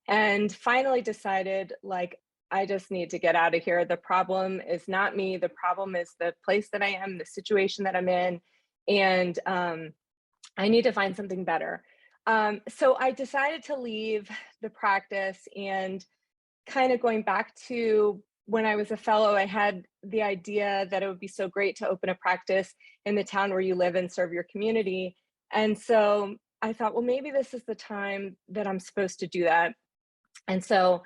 and finally decided, like, I just need to get out of here. The problem is not me. The problem is the place that I am, the situation that I'm in. And I need to find something better. So I decided to leave the practice, and kind of going back to when I was a fellow, I had the idea that it would be so great to open a practice in the town where you live and serve your community. And so I thought, well, maybe this is the time that I'm supposed to do that. And so,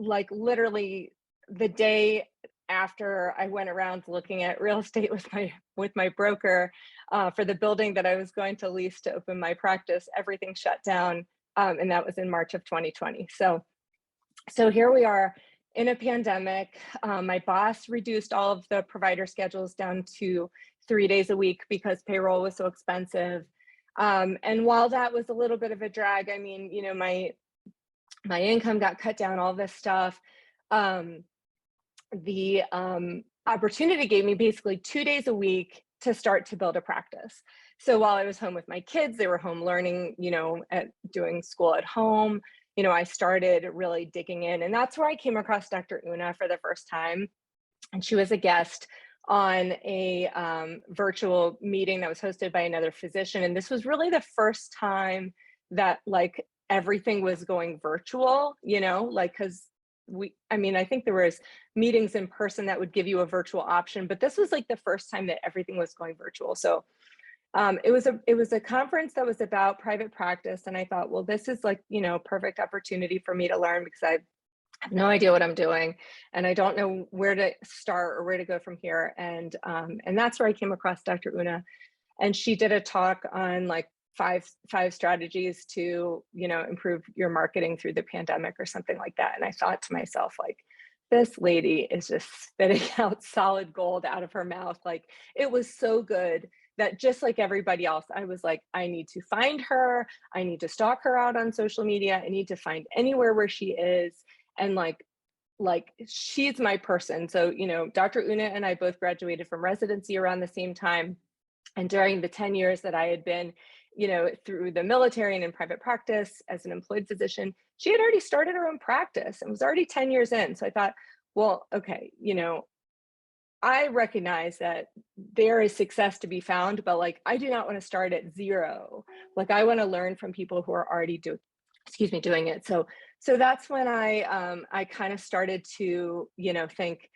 like, literally the day after I went around looking at real estate with my broker, for the building that I was going to lease to open my practice, everything shut down, and that was in March of 2020. So here we are in a pandemic. My boss reduced all of the provider schedules down to 3 days a week because payroll was so expensive. And while that was a little bit of a drag, I mean, you know, my income got cut down, all this stuff. The opportunity gave me basically 2 days a week to start to build a practice. So while I was home with my kids, they were home learning, you know, doing school at home, you know, I started really digging in. And that's where I came across Dr. Una for the first time. And she was a guest on a virtual meeting that was hosted by another physician. And this was really the first time that, like, everything was going virtual, you know, like, because I think there was meetings in person that would give you a virtual option, but this was like the first time that everything was going virtual. So it was a conference that was about private practice. And I thought, well, this is, like, you know, perfect opportunity for me to learn, because I have no idea what I'm doing, and I don't know where to start or where to go from here. And that's where I came across Dr. Una, and she did a talk on, like, five strategies to, you know, improve your marketing through the pandemic or something like that. And I thought to myself, like, this lady is just spitting out solid gold out of her mouth. Like, it was so good that, just like everybody else, I was like, I need to find her. I need to stalk her out on social media. I need to find anywhere where she is. And like she's my person. So, you know, Dr. Una and I both graduated from residency around the same time. And during the 10 years that I had been, you know, through the military and in private practice as an employed physician, she had already started her own practice and was already 10 years in. So I thought, well, okay, you know, I recognize that there is success to be found, but, like, I do not want to start at zero. Like, I want to learn from people who are already doing it. So that's when I kind of started to, you know, think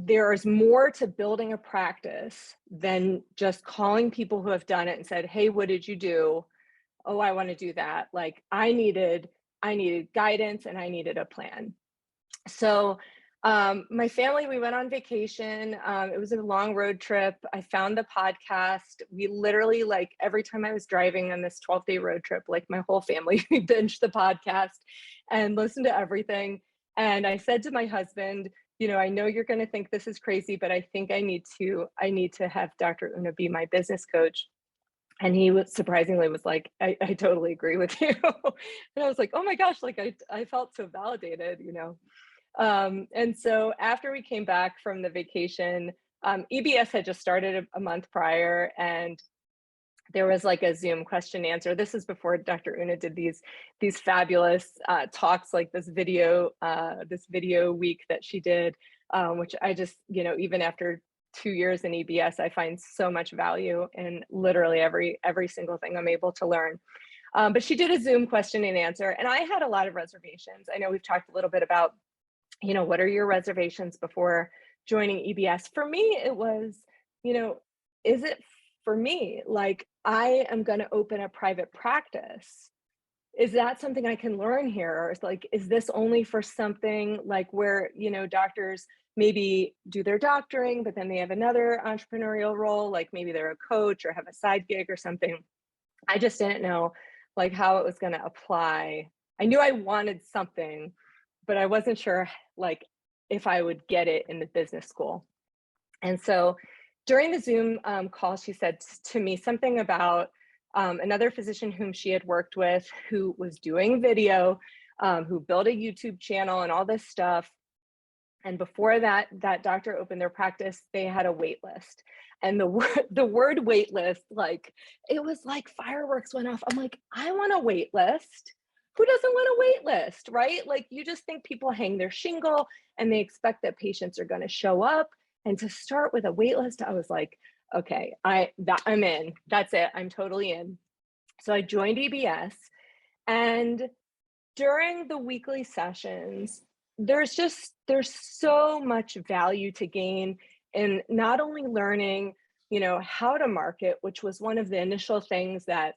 there is more to building a practice than just calling people who have done it and said, hey, what did you do? Oh, I want to do that. Like, I needed guidance, and I needed a plan. So my family, we went on vacation. It was a long road trip. I found the podcast. We literally, like, every time I was driving on this 12-day road trip, like, my whole family, we binged the podcast and listened to everything. And I said to my husband, you know, I know you're going to think this is crazy, but I think I need to have Dr. Una be my business coach. And he was surprisingly was like, I totally agree with you. And I was like, oh my gosh, like, I felt so validated, you know. And so after we came back from the vacation, EBS had just started a month prior, and there was, like, a Zoom question and answer. This is before Dr. Una did these fabulous talks, like this video week that she did, which I just, you know, even after 2 years in EBS, I find so much value in literally every single thing I'm able to learn. But she did a Zoom question and answer, and I had a lot of reservations. I know we've talked a little bit about, you know, what are your reservations before joining EBS? For me, it was, you know, is it for me? Like, I am going to open a private practice. Is that something I can learn here? Or is, like, is this only for something like where, you know, doctors maybe do their doctoring, but then they have another entrepreneurial role, like maybe they're a coach or have a side gig or something. I just didn't know, like, how it was going to apply. I knew I wanted something, but I wasn't sure, like, if I would get it in the business school. And so during the Zoom call, she said to me something about another physician whom she had worked with, who was doing video, who built a YouTube channel and all this stuff. And before that doctor opened their practice, they had a wait list. And the word wait list, like, it was like fireworks went off. I'm like, I want a wait list. Who doesn't want a wait list, right? Like, you just think people hang their shingle and they expect that patients are going to show up. And to start with a wait list, I was like, okay, I'm in. That's it. I'm totally in. So I joined EBS, and during the weekly sessions, there's so much value to gain in not only learning, how to market, which was one of the initial things that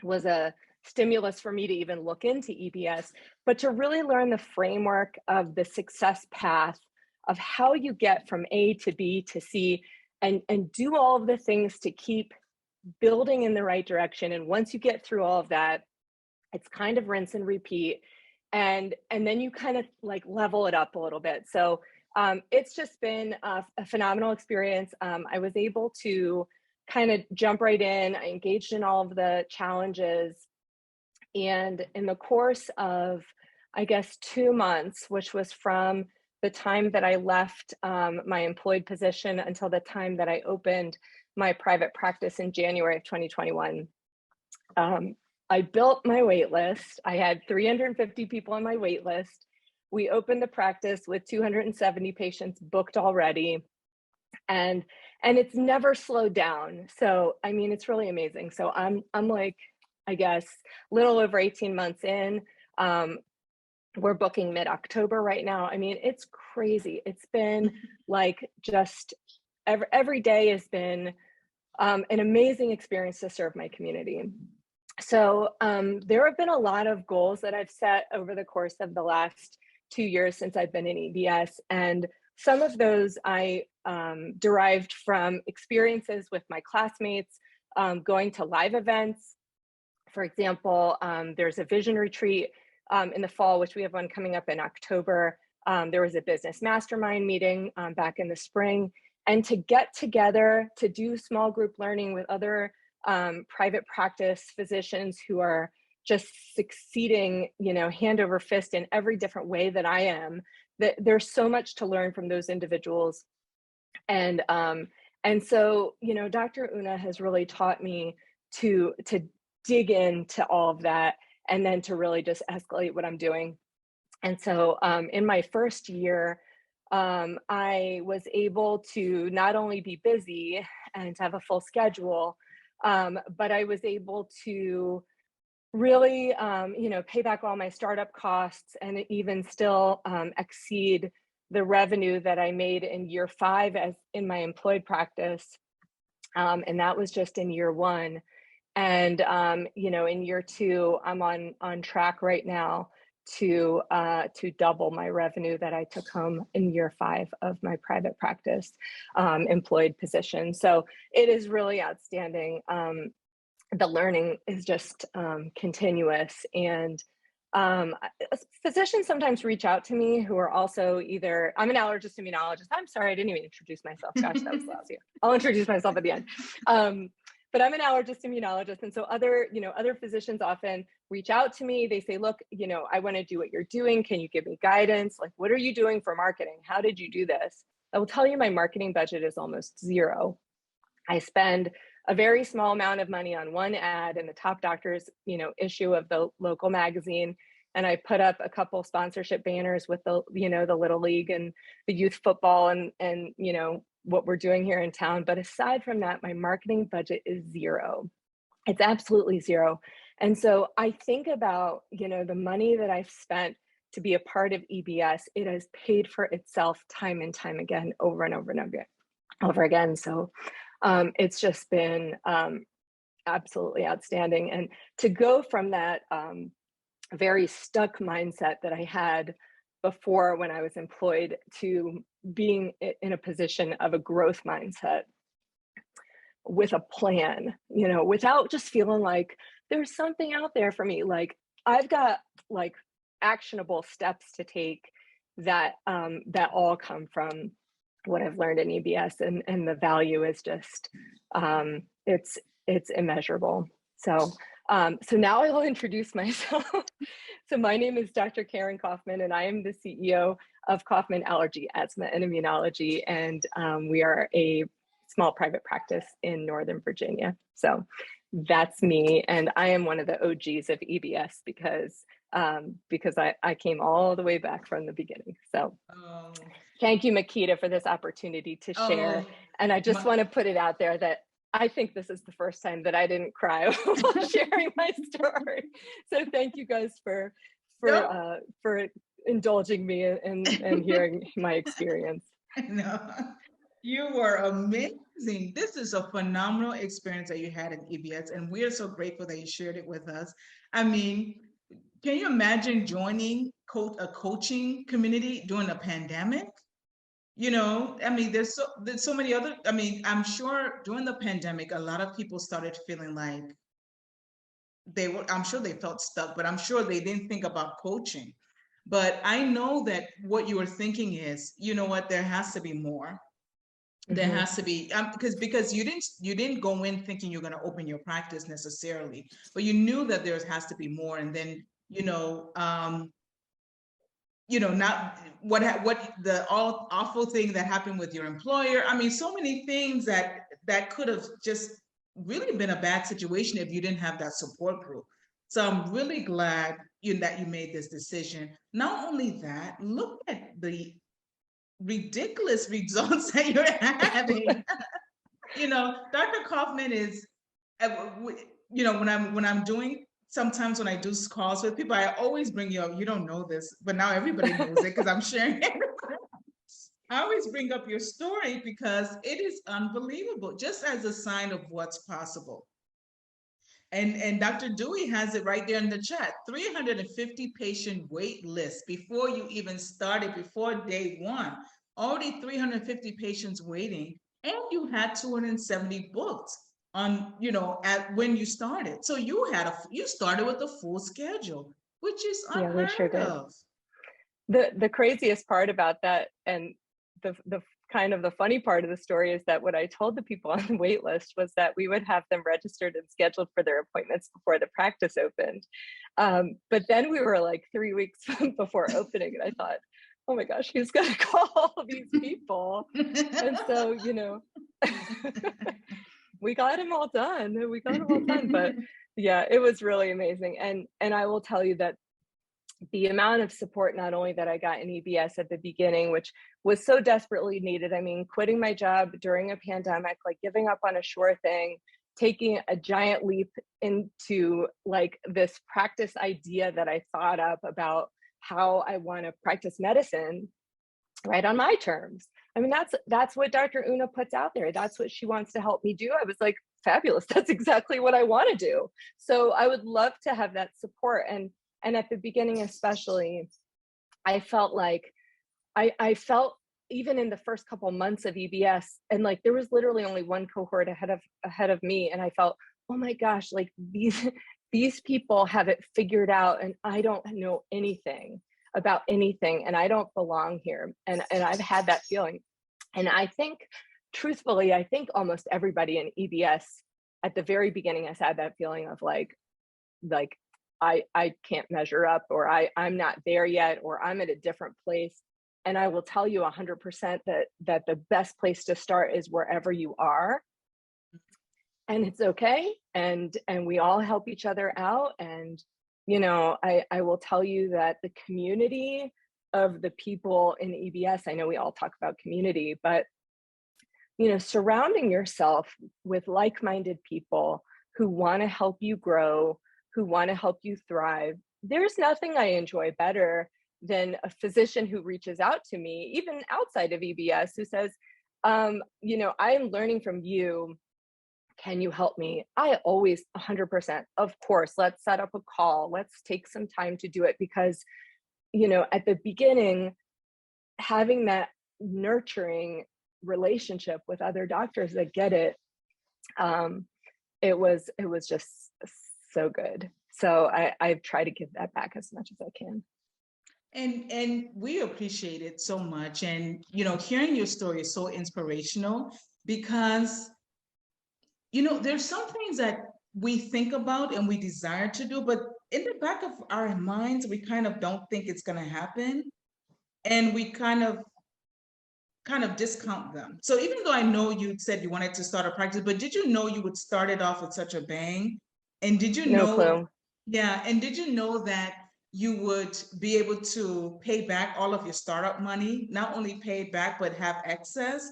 was a stimulus for me to even look into EBS, but to really learn the framework of the success path of how you get from A to B to C, and do all of the things to keep building in the right direction. And once you get through all of that, it's kind of rinse and repeat. And then you kind of like level it up a little bit. So it's just been a phenomenal experience. I was able to kind of jump right in. I engaged in all of the challenges. And in the course of, I guess, 2 months, which was from the time that I left my employed position until the time that I opened my private practice in January of 2021, I built my wait list. I had 350 people on my wait list. We opened the practice with 270 patients booked already. And it's never slowed down. So, I mean, it's really amazing. So I'm like, I guess, a little over 18 months in. We're booking mid-October right now. I mean, it's crazy. It's been like just every day has been an amazing experience to serve my community. So there have been a lot of goals that I've set over the course of the last 2 years since I've been in EBS. And some of those I derived from experiences with my classmates, going to live events. For example, there's a vision retreat in the fall, which we have one coming up in October. There was a business mastermind meeting back in the spring. And to get together to do small group learning with other private practice physicians who are just succeeding, hand over fist in every different way that I am, that there's so much to learn from those individuals. And so, Dr. Una has really taught me to dig into all of that and then to really just escalate what I'm doing. And so in my first year, I was able to not only be busy and to have a full schedule, but I was able to really, pay back all my startup costs and even still exceed the revenue that I made in year 5 as in my employed practice. And that was just in year 1. And, in year 2, I'm on track right now to double my revenue that I took home in year 5 of my private practice employed position. So it is really outstanding. The learning is just continuous. And physicians sometimes reach out to me who are also either, I'm an allergist immunologist. I'm sorry, I didn't even introduce myself. Gosh, that was lousy. I'll introduce myself at the end. But I'm an allergist immunologist. And so other physicians often reach out to me. They say, look, I want to do what you're doing. Can you give me guidance? Like, what are you doing for marketing? How did you do this? I will tell you my marketing budget is almost zero. I spend a very small amount of money on one ad in the Top Doctors, issue of the local magazine. And I put up a couple sponsorship banners with the Little League and the youth football and what we're doing here in town. But aside from that, my marketing budget is zero. It's absolutely zero. And so I think about, the money that I've spent to be a part of EBS. It has paid for itself time and time again, over and over and over again. So it's just been absolutely outstanding. And to go from that very stuck mindset that I had before when I was employed to being in a position of a growth mindset with a plan, without just feeling like there's something out there for me. Like, I've got like actionable steps to take that that all come from what I've learned in EBS, and the value is just it's immeasurable. So so now I will introduce myself. So my name is Dr. Karen Kaufman, and I am the CEO of Kaufman Allergy, Asthma, and Immunology, and we are a small private practice in Northern Virginia. So that's me, and I am one of the OGs of EBS because I came all the way back from the beginning. So thank you, Makita, for this opportunity to share. And I just want to put it out there that I think this is the first time that I didn't cry while sharing my story. So thank you guys for indulging me and hearing my experience. No, you were amazing. This is a phenomenal experience that you had in EBS, and we are so grateful that you shared it with us. I mean, can you imagine joining a coaching community during a pandemic? You know, I mean, there's so many other, I mean, I'm sure during the pandemic, a lot of people started feeling like I'm sure they felt stuck, but I'm sure they didn't think about coaching. But I know that what you were thinking is, you know what, there has to be more. There has to be, because you didn't go in thinking you're going to open your practice necessarily, but you knew that there has to be more. And then, not what the awful thing that happened with your employer. I mean, so many things that could have just really been a bad situation if you didn't have that support group. So I'm really glad that you made this decision. Not only that, look at the ridiculous results that you're having. Dr. Kaufman is, when I'm doing, sometimes when I do calls with people, I always bring you up. You don't know this, but now everybody knows it because I'm sharing it. I always bring up your story because it is unbelievable, just as a sign of what's possible. And Dr. Dewey has it right there in the chat, 350 patient wait list before you even started, before day one, already 350 patients waiting, and you had 270 booked on, at when you started. So you started with a full schedule, which is unheard of. The craziest part about that, and the kind of the funny part of the story, is that what I told the people on the wait list was that we would have them registered and scheduled for their appointments before the practice opened. But then we were like 3 weeks before opening, and I thought, oh my gosh, who's going to call all these people? And so, we got them all done. But yeah, it was really amazing. And I will tell you that the amount of support, not only that I got in EBS at the beginning, which was so desperately needed. I mean, quitting my job during a pandemic, like giving up on a sure thing, taking a giant leap into like this practice idea that I thought up about how I want to practice medicine right on my terms. I mean, that's what Dr. Una puts out there. That's what she wants to help me do. I was like, fabulous. That's exactly what I want to do. So I would love to have that support. And at the beginning, especially, I felt like I felt, even in the first couple months of EBS, and like there was literally only one cohort ahead of me, and I felt, oh my gosh, like these people have it figured out, and I don't know anything about anything, and I don't belong here. And I've had that feeling. And I think, truthfully, I think almost everybody in EBS at the very beginning has had that feeling of like I can't measure up, or I'm not there yet, or I'm at a different place. And I will tell you 100% that the best place to start is wherever you are. And it's okay. And we all help each other out. And, I will tell you that the community of the people in EBS, I know we all talk about community, but, surrounding yourself with like-minded people who want to help you grow, who want to help you thrive. There's nothing I enjoy better than a physician who reaches out to me, even outside of EBS, who says, I'm learning from you. Can you help me? I always 100%, of course, let's set up a call. Let's take some time to do it, because, at the beginning, having that nurturing relationship with other doctors that get it, it was just so good. So I've tried to give that back as much as I can. And we appreciate it so much. And, you know, hearing your story is so inspirational because, you know, there's some things that we think about and we desire to do, but in the back of our minds, we kind of don't think it's going to happen. And we kind of discount them. So even though I know you said you wanted to start a practice, but did you know you would start it off with such a bang? And did you No know, clue. yeah, and did you know that you would be able to pay back all of your startup money, not only pay it back, but have excess?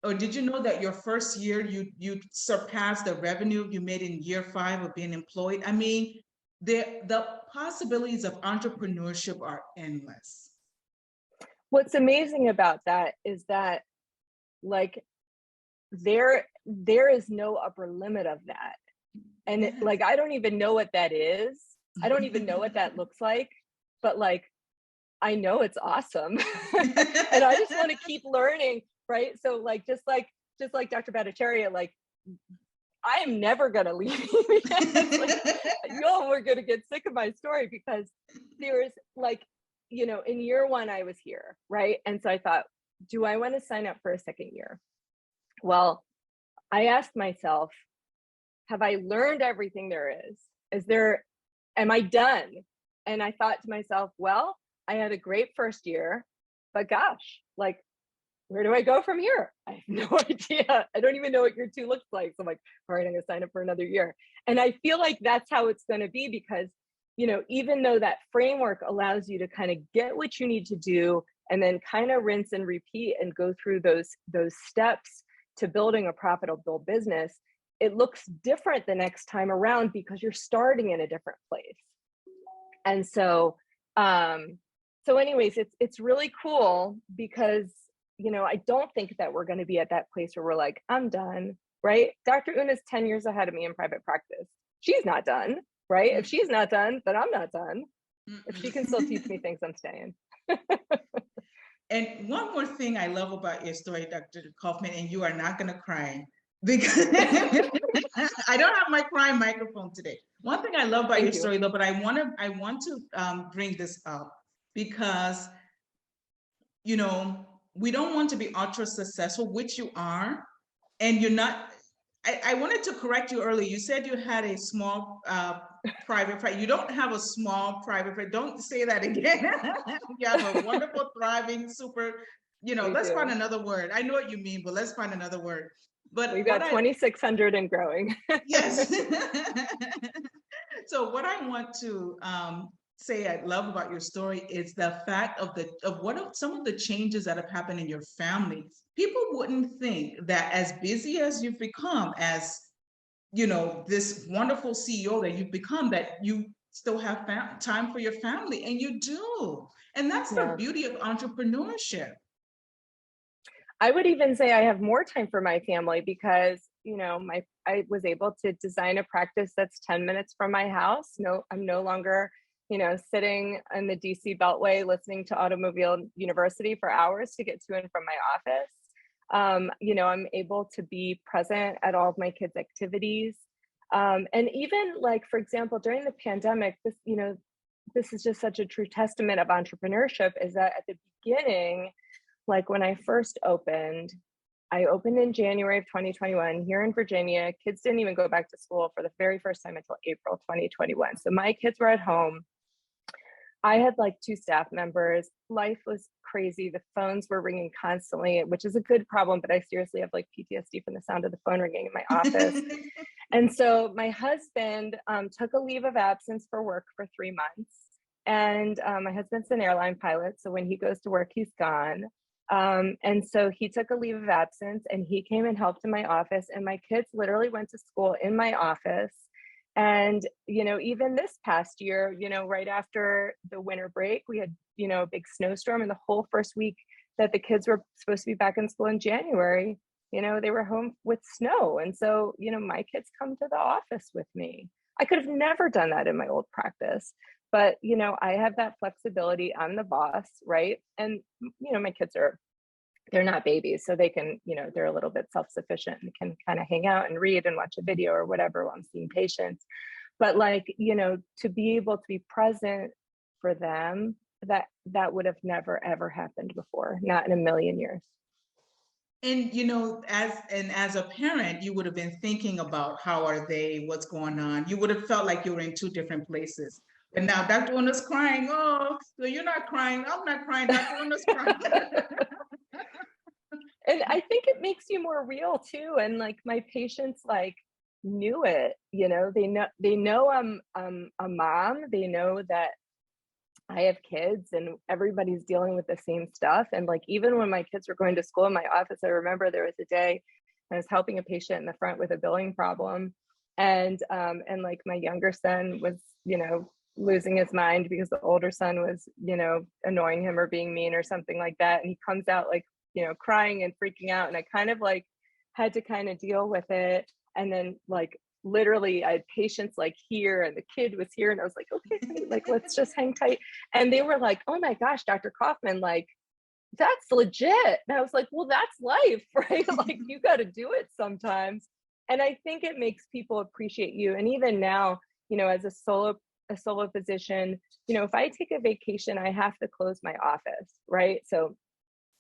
Or did you know that your first year you surpassed the revenue you made in year 5 of being employed? I mean, the possibilities of entrepreneurship are endless. What's amazing about that is that, like, there is no upper limit of that. And Yes. like, I don't even know what that is. I don't even know what that looks like, but like, I know it's awesome. And I just want to keep learning, right? So like, just like Dr. Bhattacharya, like, I am never gonna leave. Like, y'all were gonna get sick of my story, because there's like, you know, in year 1 I was here, right? And so I thought, do I want to sign up for a second year? Well, I asked myself, have I learned everything there is? Am I done? And I thought to myself, well, I had a great first year, but gosh, like, where do I go from here? I have no idea. I don't even know what year 2 looks like. So I'm like, all right, I'm gonna sign up for another year. And I feel like that's how it's gonna be, because, you know, even though that framework allows you to kind of get what you need to do and then kind of rinse and repeat and go through those steps to building a profitable business, it looks different the next time around because you're starting in a different place. And so, anyways, it's really cool because, you know, I don't think that we're going to be at that place where we're like, I'm done, right? Dr. Una's 10 years ahead of me in private practice. She's not done, right? If she's not done, then I'm not done. If she can still teach me things, I'm staying. And one more thing I love about your story, Dr. Kaufman, and you are not going to cry because I don't have my crying microphone today. One thing I love about your story, though, but I want to bring this up because, you know, we don't want to be ultra successful, which you are, and you're not. I wanted to correct you earlier. You said you had a small private practice. You don't have a small private practice. Don't say that again. You have a wonderful, thriving, super, you know, let's find another word. I know what you mean, but let's find another word. But we've got 2,600 and growing. Yes. So what I want to say I love about your story is the fact of some of the changes that have happened in your family. People wouldn't think that as busy as you've become, as you know, this wonderful CEO that you've become, that you still have time for your family, and you do. And that's the beauty of entrepreneurship. I would even say I have more time for my family because, you know, I was able to design a practice that's 10 minutes from my house. No, I'm no longer, you know, sitting in the DC Beltway listening to Automobile University for hours to get to and from my office. You know, I'm able to be present at all of my kids' activities. And even like, for example, during the pandemic, this is just such a true testament of entrepreneurship, is that at the beginning, like when I first opened, I opened in January of 2021 here in Virginia. Kids didn't even go back to school for the very first time until April 2021. So my kids were at home. I had like 2 staff members. Life was crazy. The phones were ringing constantly, which is a good problem, but I seriously have like PTSD from the sound of the phone ringing in my office. And so my husband took a leave of absence for work for 3 months. And my husband's an airline pilot. So when he goes to work, he's gone. And so he took a leave of absence and he came and helped in my office, and my kids literally went to school in my office. And, you know, even this past year, you know, right after the winter break, we had, you know, a big snowstorm, and the whole first week that the kids were supposed to be back in school in January, you know, they were home with snow. And so, you know, my kids come to the office with me. I could have never done that in my old practice. But, you know, I have that flexibility. I'm the boss, right? And, you know, my kids they're not babies, so they can, you know, they're a little bit self-sufficient and can kind of hang out and read and watch a video or whatever while I'm seeing patients. But like, you know, to be able to be present for them that would have never ever happened before, not in a million years. And you know, as a parent, you would have been thinking about how are they, what's going on. You would have felt like you were in two different places. And now Dr. Una's crying. Oh, so you're not crying. I'm not crying. Dr. Una's crying. And I think it makes you more real too. And like my patients like knew it, you know, they know I'm a mom, they know that I have kids and everybody's dealing with the same stuff. And like, even when my kids were going to school in my office, I remember there was a day I was helping a patient in the front with a billing problem. And like my younger son was, you know, losing his mind because the older son was, you know, annoying him or being mean or something like that. And he comes out like, you know, crying and freaking out. And I kind of like had to kind of deal with it. And then like, literally I had patients like here and the kid was here and I was like, okay, honey, like, let's just hang tight. And they were like, oh my gosh, Dr. Kaufman, like, that's legit. And I was like, well, that's life, right? Like, you got to do it sometimes. And I think it makes people appreciate you. And even now, you know, as a solo physician, you know, if I take a vacation, I have to close my office, right? So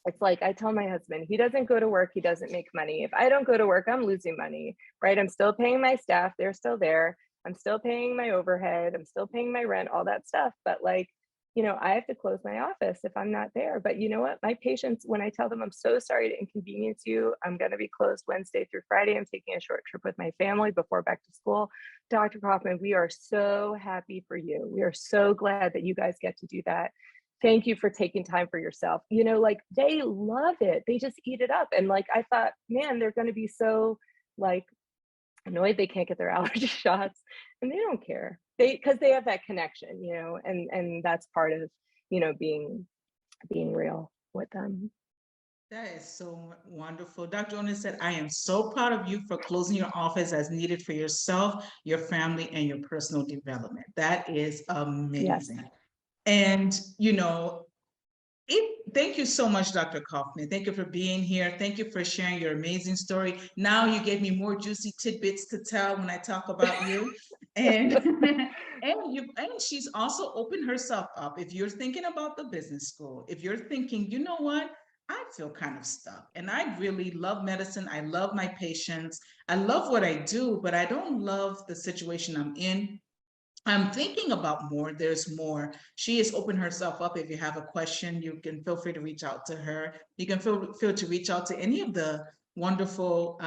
it's like, I tell my husband, he doesn't go to work, he doesn't make money. If I don't go to work, I'm losing money, right? I'm still paying my staff, they're still there. I'm still paying my overhead, I'm still paying my rent, all that stuff. But like, you know, I have to close my office if I'm not there. But you know what? My patients, when I tell them I'm so sorry to inconvenience you, I'm going to be closed Wednesday through Friday. I'm taking a short trip with my family before back to school. Dr. Kaufman, we are so happy for you. We are so glad that you guys get to do that. Thank you for taking time for yourself. You know, like they love it. They just eat it up. And like, I thought, man, they're going to be so like annoyed they can't get their allergy shots, and they don't care. Because they have that connection, you know, and that's part of, you know, being real with them. That is so wonderful. Dr. Ona said, I am so proud of you for closing your office as needed for yourself, your family, and your personal development. That is amazing. Yes. And, you know, thank you so much, Dr. Kaufman. Thank you for being here. Thank you for sharing your amazing story. Now you gave me more juicy tidbits to tell when I talk about you. And, and she's also opened herself up. If you're thinking about the business school, if you're thinking, you know what, I feel kind of stuck and I really love medicine. I love my patients. I love what I do, but I don't love the situation I'm in. I'm thinking about more. There's more. She has opened herself up. If you have a question, you can feel free to reach out to her. You can feel to reach out to any of the wonderful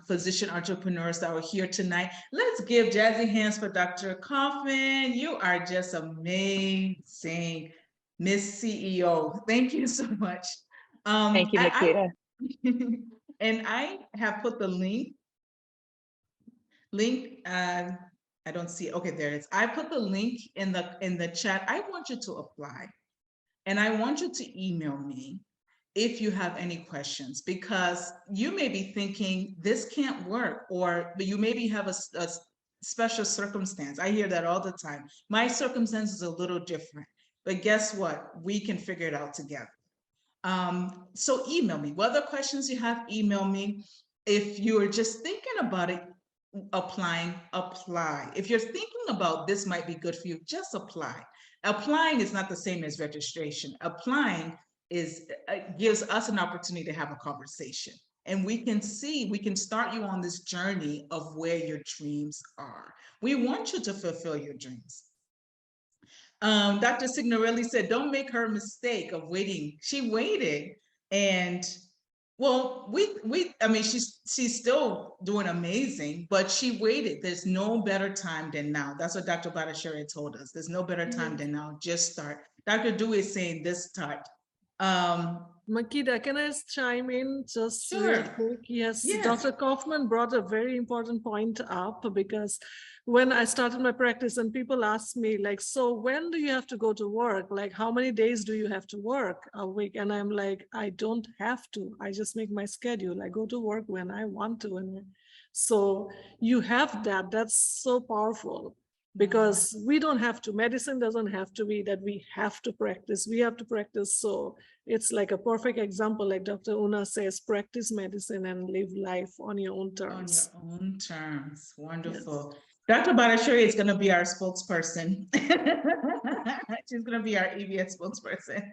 physician entrepreneurs that were here tonight. Let's give jazzy hands for Dr. Kaufman. You are just amazing, Miss CEO. Thank you so much. Thank you, Nikita. And I have put the link. I don't see it. Okay, there it is. I put the link in the chat. I want you to apply, and I want you to email me if you have any questions, because you may be thinking this can't work, or you maybe have a special circumstance. I hear that all the time. My circumstance is a little different, but guess what? We can figure it out together. So email me. What other questions you have, email me. If you are just thinking about it, apply. If you're thinking about this might be good for you, just apply. Applying is not the same as registration. Applying gives us an opportunity to have a conversation, and we can start you on this journey of where your dreams are. We want you to fulfill your dreams. Dr. Signorelli said, don't make her mistake of waiting. She waited, and well, I mean, she's still doing amazing, but she waited. There's no better time than now. That's what Dr. Bhattacharya told us. There's no better time than now. Just start. Dr. Dewey is saying this start. Makeda, can I just chime in just real quick? Yes, Dr. Kaufman brought a very important point up, because when I started my practice and people ask me like, so when do you have to go to work? Like, how many days do you have to work a week? And I'm like, I don't have to. I just make my schedule. I go to work when I want to. And so you have that. That's so powerful. Because we don't have to, medicine doesn't have to be that we have to practice. We have to practice. So it's like a perfect example, like Dr. Una says, practice medicine and live life on your own terms. On your own terms. Wonderful. Yes. Dr. Badashiri is going to be our spokesperson. She's going to be our EBS spokesperson.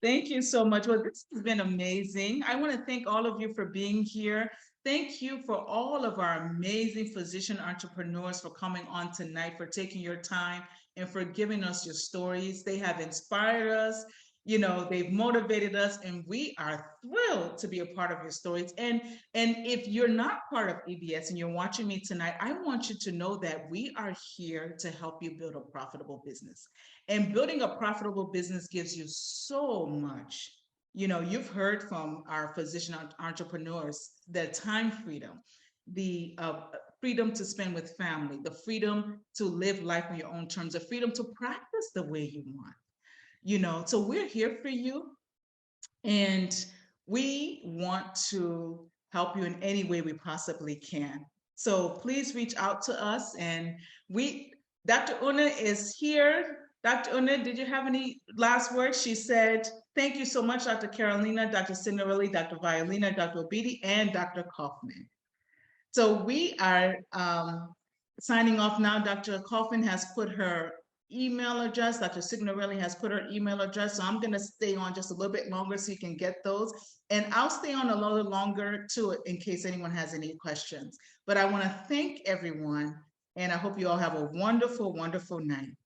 Thank you so much. Well, this has been amazing. I want to thank all of you for being here. Thank you for all of our amazing physician entrepreneurs for coming on tonight, for taking your time and for giving us your stories. They have inspired us. You know, they've motivated us, and we are thrilled to be a part of your stories. And if you're not part of EBS and you're watching me tonight, I want you to know that we are here to help you build a profitable business. And building a profitable business gives you so much. You know, you've heard from our physician entrepreneurs, the time freedom, the freedom to spend with family, the freedom to live life on your own terms, the freedom to practice the way you want. You know, so we're here for you, and we want to help you in any way we possibly can. So please reach out to us. And Dr. Una is here. Dr. Una, did you have any last words? She said, thank you so much, Dr. Carolina, Dr. Signorelli, Dr. Violina, Dr. Obidi, and Dr. Kaufman. So we are signing off now. Dr. Kaufman has put her email address. Dr. Signorelli has put her email address. So I'm going to stay on just a little bit longer so you can get those. And I'll stay on a little longer too, in case anyone has any questions. But I want to thank everyone, and I hope you all have a wonderful, wonderful night.